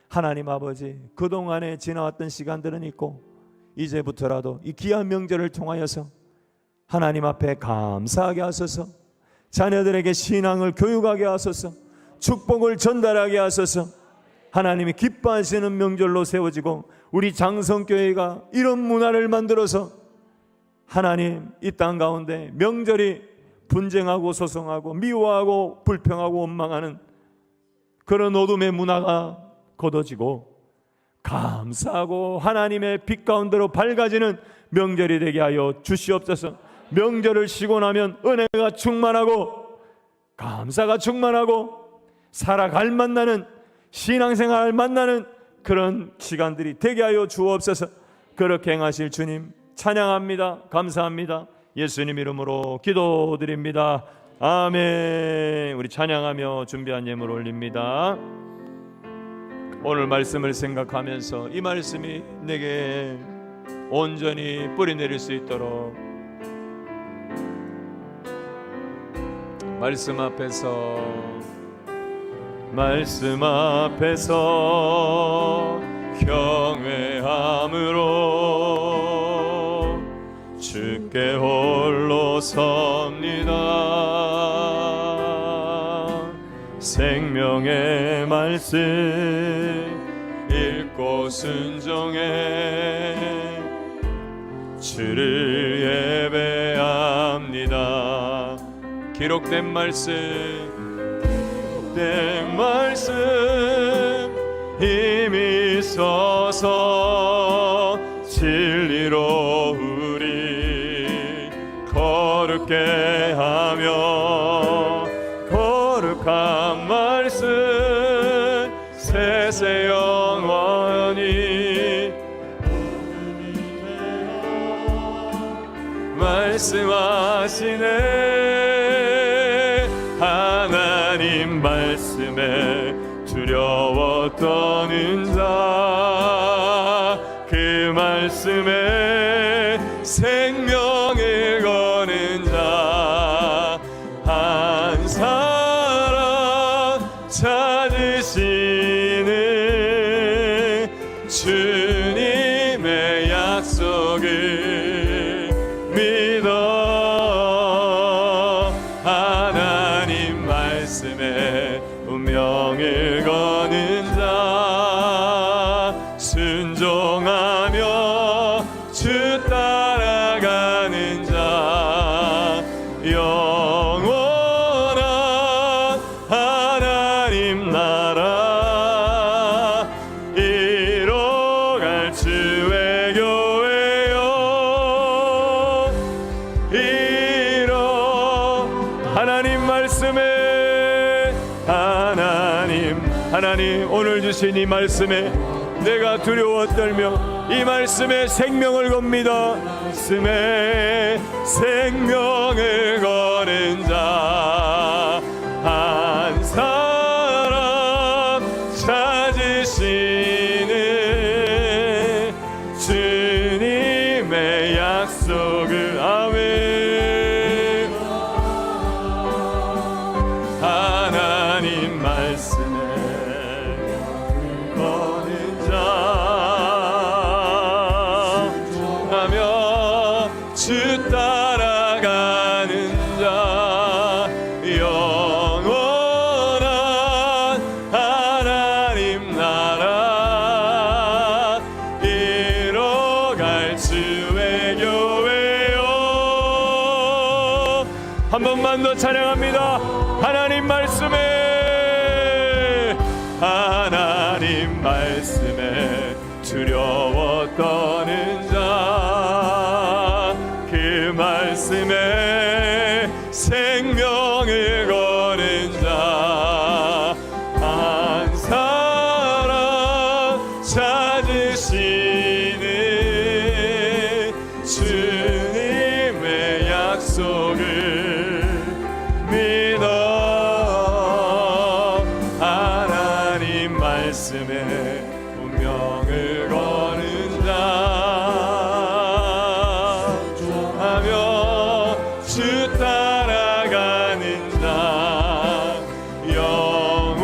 하나님 아버지 그동안에 지나왔던 시간들은 있고 이제부터라도 이 귀한 명절을 통하여서 하나님 앞에 감사하게 하소서. 자녀들에게 신앙을 교육하게 하소서. 축복을 전달하게 하소서. 하나님이 기뻐하시는 명절로 세워지고 우리 장성교회가 이런 문화를 만들어서 하나님 이 땅 가운데 명절이 분쟁하고 소송하고 미워하고 불평하고 원망하는 그런 어둠의 문화가 걷어지고 감사하고 하나님의 빛 가운데로 밝아지는 명절이 되게 하여 주시옵소서. 명절을 쉬고 나면 은혜가 충만하고 감사가 충만하고 살아갈 만나는 신앙생활 만나는 그런 시간들이 되게 하여 주옵소서. 그렇게 행하실 주님 찬양합니다. 감사합니다. 예수님 이름으로 기도드립니다. 아멘. 우리 찬양하며 준비한 예물 올립니다. 오늘 말씀을 생각하면서 이 말씀이 내게 온전히 뿌리 내릴 수 있도록 말씀 앞에서 경외함으로 주께 홀로 섭니다. 생명의 말씀 읽고 순종해 주를 예배합니다. 기록된 말씀 힘이 있어서 진리로 우리 거룩게 하며 거룩한 말씀 세세 영원히 말씀하시네. 하나님 말씀에 두려워 떠는 자 그 말씀에 생명을 거는 자 한 사람 찾으시는 주님의 약속을 믿어 하나님 말씀에 운명을 거는 자 순종하며 주 따라가는 자 영원한 하나님 나라 이뤄갈 주의 교회요 하나님 말씀에 하나님 오늘 주신 이 말씀에 내가 두려워 떨며 이 말씀에 생명을 겁니다. 말씀에 생명을 거는 자 한 사람 찾으시는 주 한 번만 더 찬양합니다. 하나님 말씀에, 하나님 말씀에 두려워 떠는 자, 그 말씀에 생명을 거는 자, 한 사람 찾으시는 주님의 약속을 믿어. 하나님 말씀에 운명을 거는 자 하며 주 따라가는 자, 영원한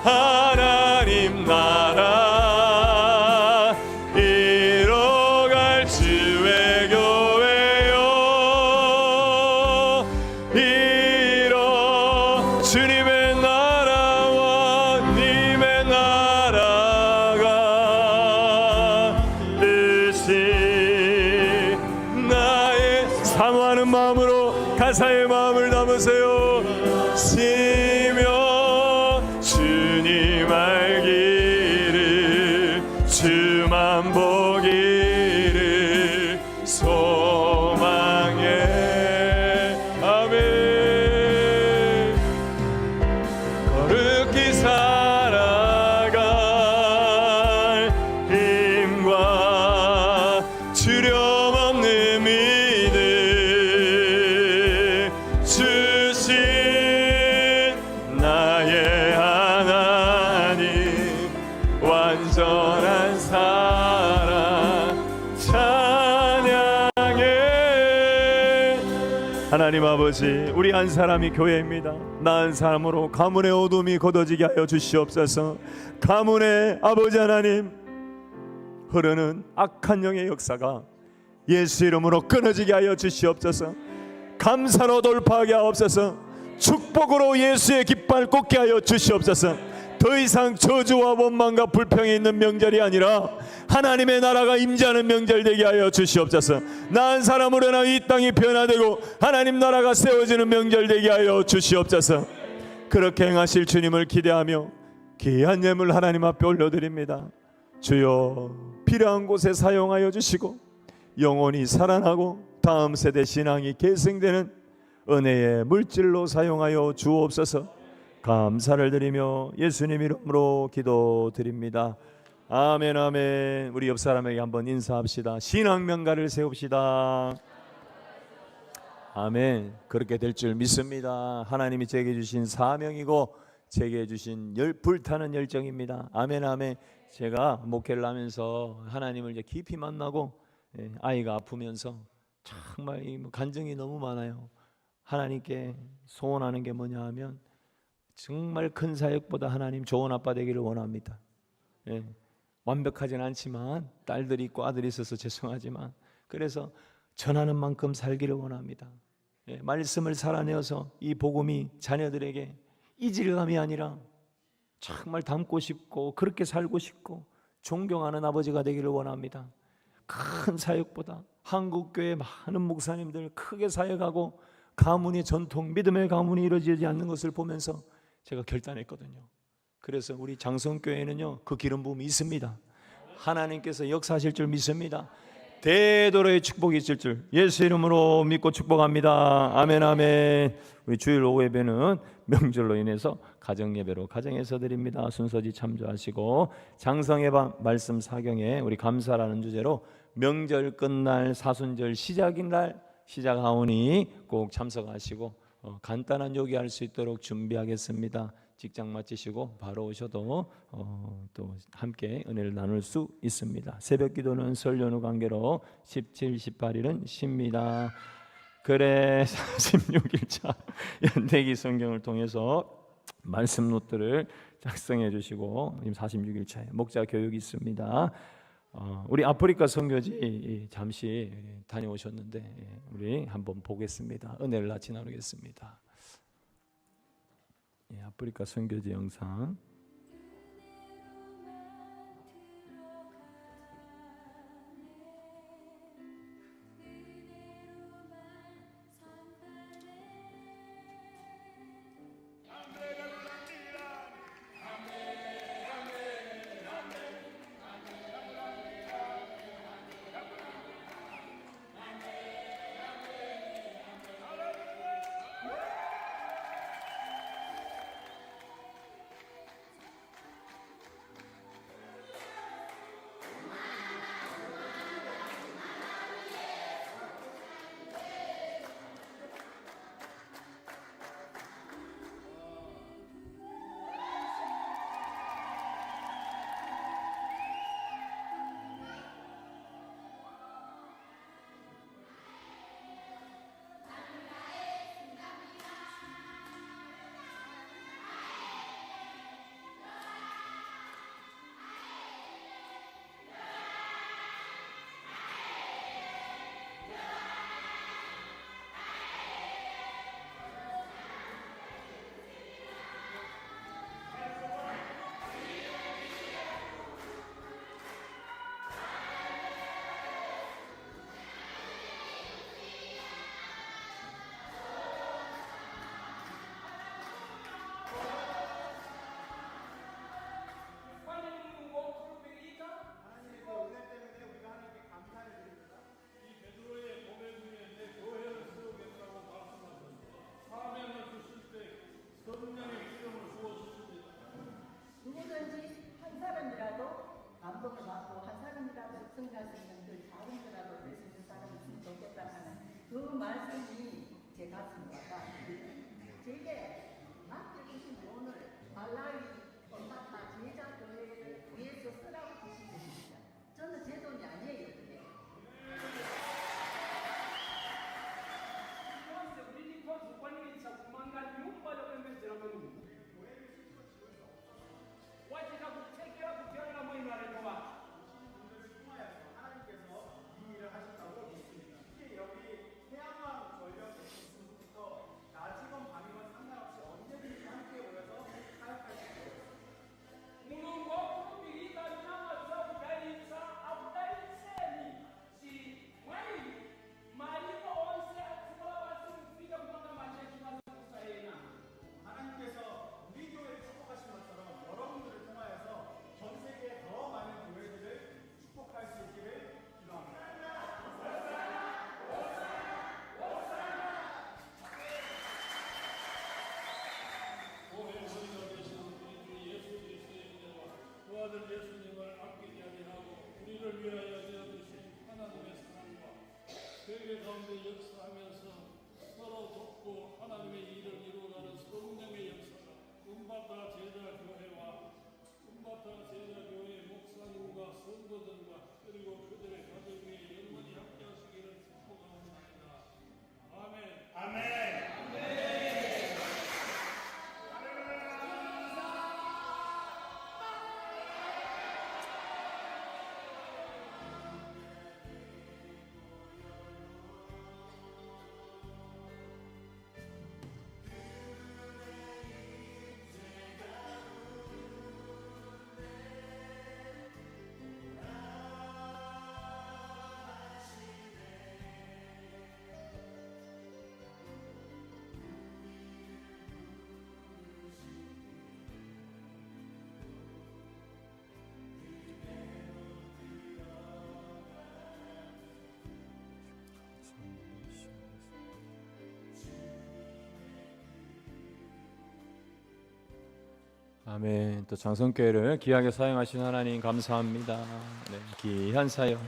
하나님 나라 이뤄갈 주의 교회요, 이뤄 주님의 나라와 님의 나라가 뜻이 나의 사모하는 마음으로 가사의 마음을 담으세요. 시며 주님 알기를, 주만 보기를 소망해. 아멘. 거룩히 살아갈 힘과 주렴없는 믿음 주신 나의 하나님, 완전한 사랑 찬양해. 하나님 아버지, 우리 한 사람이 교회입니다. 나 한 사람으로 가문의 어둠이 걷어지게 하여 주시옵소서. 가문의 아버지 하나님, 흐르는 악한 영의 역사가 예수 이름으로 끊어지게 하여 주시옵소서. 감사로 돌파하게 하옵소서. 축복으로 예수의 깃발 꽂게 하여 주시옵소서. 더 이상 저주와 원망과 불평이 있는 명절이 아니라 하나님의 나라가 임재하는 명절 되게 하여 주시옵소서. 나 한 사람으로 인하여 이 땅이 변화되고 하나님 나라가 세워지는 명절 되게 하여 주시옵소서. 그렇게 행하실 주님을 기대하며 귀한 예물 하나님 앞에 올려드립니다. 주여, 필요한 곳에 사용하여 주시고 영혼이 살아나고 다음 세대 신앙이 계승되는 은혜의 물질로 사용하여 주옵소서. 감사를 드리며 예수님 이름으로 기도드립니다. 아멘, 아멘. 우리 옆 사람에게 한번 인사합시다. 신앙 명가를 세웁시다. 아멘. 그렇게 될 줄 믿습니다. 하나님이 제게 주신 사명이고 제게 주신 불타는 열정입니다. 아멘, 아멘. 제가 목회를 하면서 하나님을 이제 깊이 만나고 아이가 아프면서 정말 간증이 너무 많아요. 하나님께 소원하는 게 뭐냐 하면 정말 큰 사역보다 하나님 좋은 아빠 되기를 원합니다. 완벽하진 않지만 딸들이 있고 아들이 있어서 죄송하지만 그래서 전하는 만큼 살기를 원합니다. 말씀을 살아내어서 이 복음이 자녀들에게 이질감이 아니라 정말 담고 싶고 그렇게 살고 싶고 존경하는 아버지가 되기를 원합니다. 큰 사역보다 한국교회 많은 목사님들 크게 사역하고 가문의 전통 믿음의 가문이 이루어지지 않는 것을 보면서 제가 결단했거든요. 그래서 우리 장성교회는요 그 기름 부음이 있습니다. 하나님께서 역사하실 줄 믿습니다. 대도로의 축복이 있을 줄 예수 이름으로 믿고 축복합니다. 아멘, 아멘. 우리 주일 오후 예배는 명절로 인해서 가정 예배로 가정에서 드립니다. 순서지 참조하시고 장성의 밤 말씀 사경에 우리 감사라는 주제로 명절 끝날 사순절 시작인 날 시작하오니 꼭 참석하시고 간단한 요기할 수 있도록 준비하겠습니다. 직장 마치시고 바로 오셔도 또 함께 은혜를 나눌 수 있습니다. 새벽 기도는 설 연휴 관계로 17, 18일은 쉽니다. 그래 46일차 연대기 성경을 통해서 말씀 노트를 작성해 주시고 지금 46일차에 목자 교육이 있습니다. 우리 아프리카 선교지 잠시 다녀오셨는데 우리 한번 보겠습니다. 은혜를 같이 나누겠습니다. 아프리카 선교지 영상. 말씀이 제 가슴에 와닿아요. 제게 맡겨주신 오늘 말라위 엄마타 제자 교회를 위해서 쓰라고 주신 겁니다. 저는 제 돈이 아니에요. 그게. 아들 예수님을 아끼지 아니하고 우리를 위하여 되어주신 하나님의 사랑과 세계 가운데 역사하면서 서로 돕고 하나님의 일을 이루어가는 성령의 역사가 꿈바타 제자교회와 꿈바타 제자교회 목사님과 성도들과 그리고 그들의 가정에 영원히 함께하시기를 축복합니다. 아멘. 아멘. 또 장성교회를 귀하게 사용하신 하나님 감사합니다. 네, 귀한 사역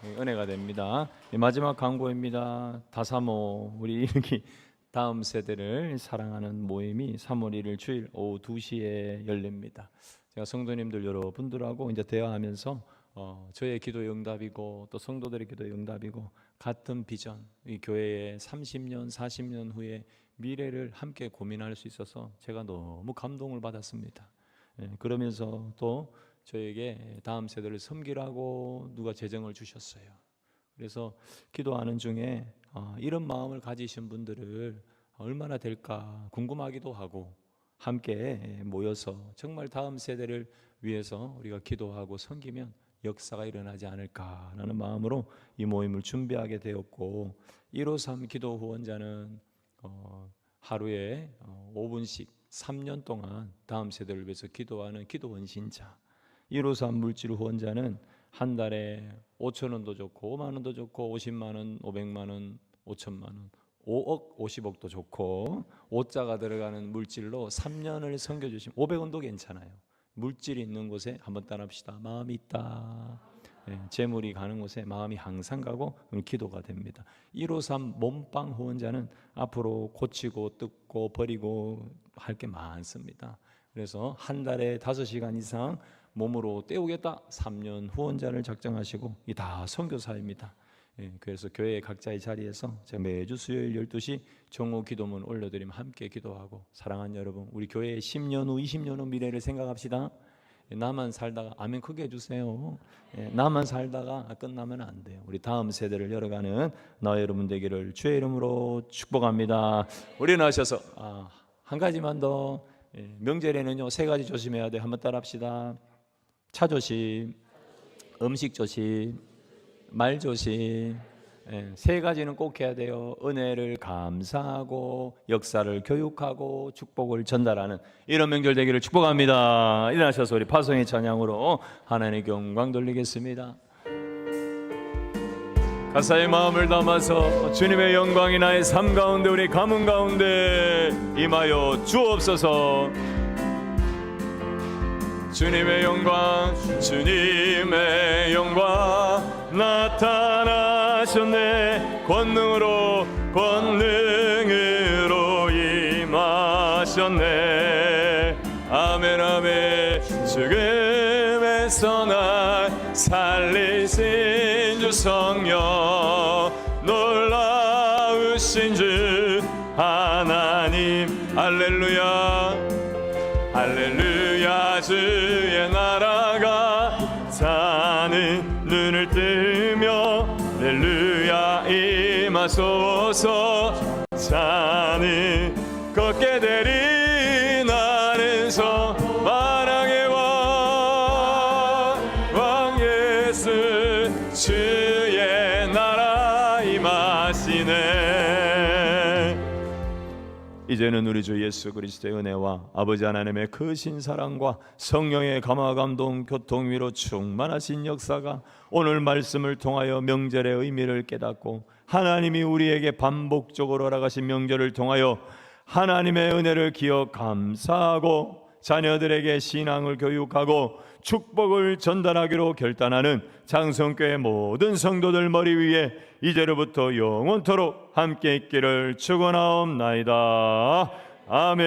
은혜가 됩니다. 마지막 광고입니다. 다사모 우리 이렇게 다음 세대를 사랑하는 모임이 3월 1일 주일 오후 2시에 열립니다. 제가 성도님들 여러분들하고 이제 대화하면서 저의 기도 응답이고 또 성도들의 기도 응답이고 같은 비전, 이 교회의 30년, 40년 후에 미래를 함께 고민할 수 있어서 제가 너무 감동을 받았습니다. 그러면서 또 저에게 다음 세대를 섬기라고 누가 재정을 주셨어요. 그래서 기도하는 중에 이런 마음을 가지신 분들을 얼마나 될까 궁금하기도 하고 함께 모여서 정말 다음 세대를 위해서 우리가 기도하고 섬기면 역사가 일어나지 않을까라는 마음으로 이 모임을 준비하게 되었고 153 기도 후원자는 하루에 5분씩 3년 동안 다음 세대를 위해서 기도하는 기도 헌신자 153 물질 후원자는 한 달에 5,000원도 좋고 5만 원도 좋고 50만 원, 500만 원, 5천만 원 5억, 50억도 좋고 5자가 들어가는 물질로 3년을 섬겨주시면 500원도 괜찮아요. 물질이 있는 곳에 한번 따라합시다. 마음이 있다. 재물이 가는 곳에 마음이 항상 가고 기도가 됩니다. 153 몸빵 후원자는 앞으로 고치고 뜯고 버리고 할 게 많습니다. 그래서 한 달에 5시간 이상 몸으로 때우겠다 3년 후원자를 작정하시고 이 다 선교사입니다. 그래서 교회 각자의 자리에서 제가 매주 수요일 12시 정오 기도문 올려드리면 함께 기도하고 사랑하는 여러분 우리 교회의 10년 후 20년 후 미래를 생각합시다. 나만 살다가 아멘 크게 해주세요. 나만 살다가 끝나면 안 돼요. 우리 다음 세대를 열어가는 나 여러분 되기를 주의 이름으로 축복합니다. 우리 나오셔서 한 가지만 더 명절에는요 3가지 조심해야 돼. 한번 따라합시다. 차 조심, 음식 조심, 말 조심. 3가지는 꼭 해야 돼요. 은혜를 감사하고 역사를 교육하고 축복을 전달하는 이런 명절 되기를 축복합니다. 일어나셔서 우리 파송의 찬양으로 하나님께 영광 돌리겠습니다. 가사의 마음을 담아서 주님의 영광이 나의 삶 가운데 우리 가문 가운데 임하여 주옵소서. 주님의 영광 나타나셨네. 권능으로 살리신 주 성령 놀라우신 주 하나님 할렐루야 할렐루야 주의 나라가 자는 눈을 뜨며 할렐루야 임하소서 자는 걷게 되리 나는 소망의 왕 예수 주의 나라 임하시네. 이제는 우리 주 예수 그리스도의 은혜와 아버지 하나님의 크신 사랑과 성령의 감화 감동 교통 위로 충만하신 역사가 오늘 말씀을 통하여 명절의 의미를 깨닫고 하나님이 우리에게 반복적으로 허락하신 명절을 통하여 하나님의 은혜를 기억 감사하고 자녀들에게 신앙을 교육하고 축복을 전달하기로 결단하는 장성교회 모든 성도들 머리 위에 이제로부터 영원토록 함께 있기를 축원하옵나이다. 아멘.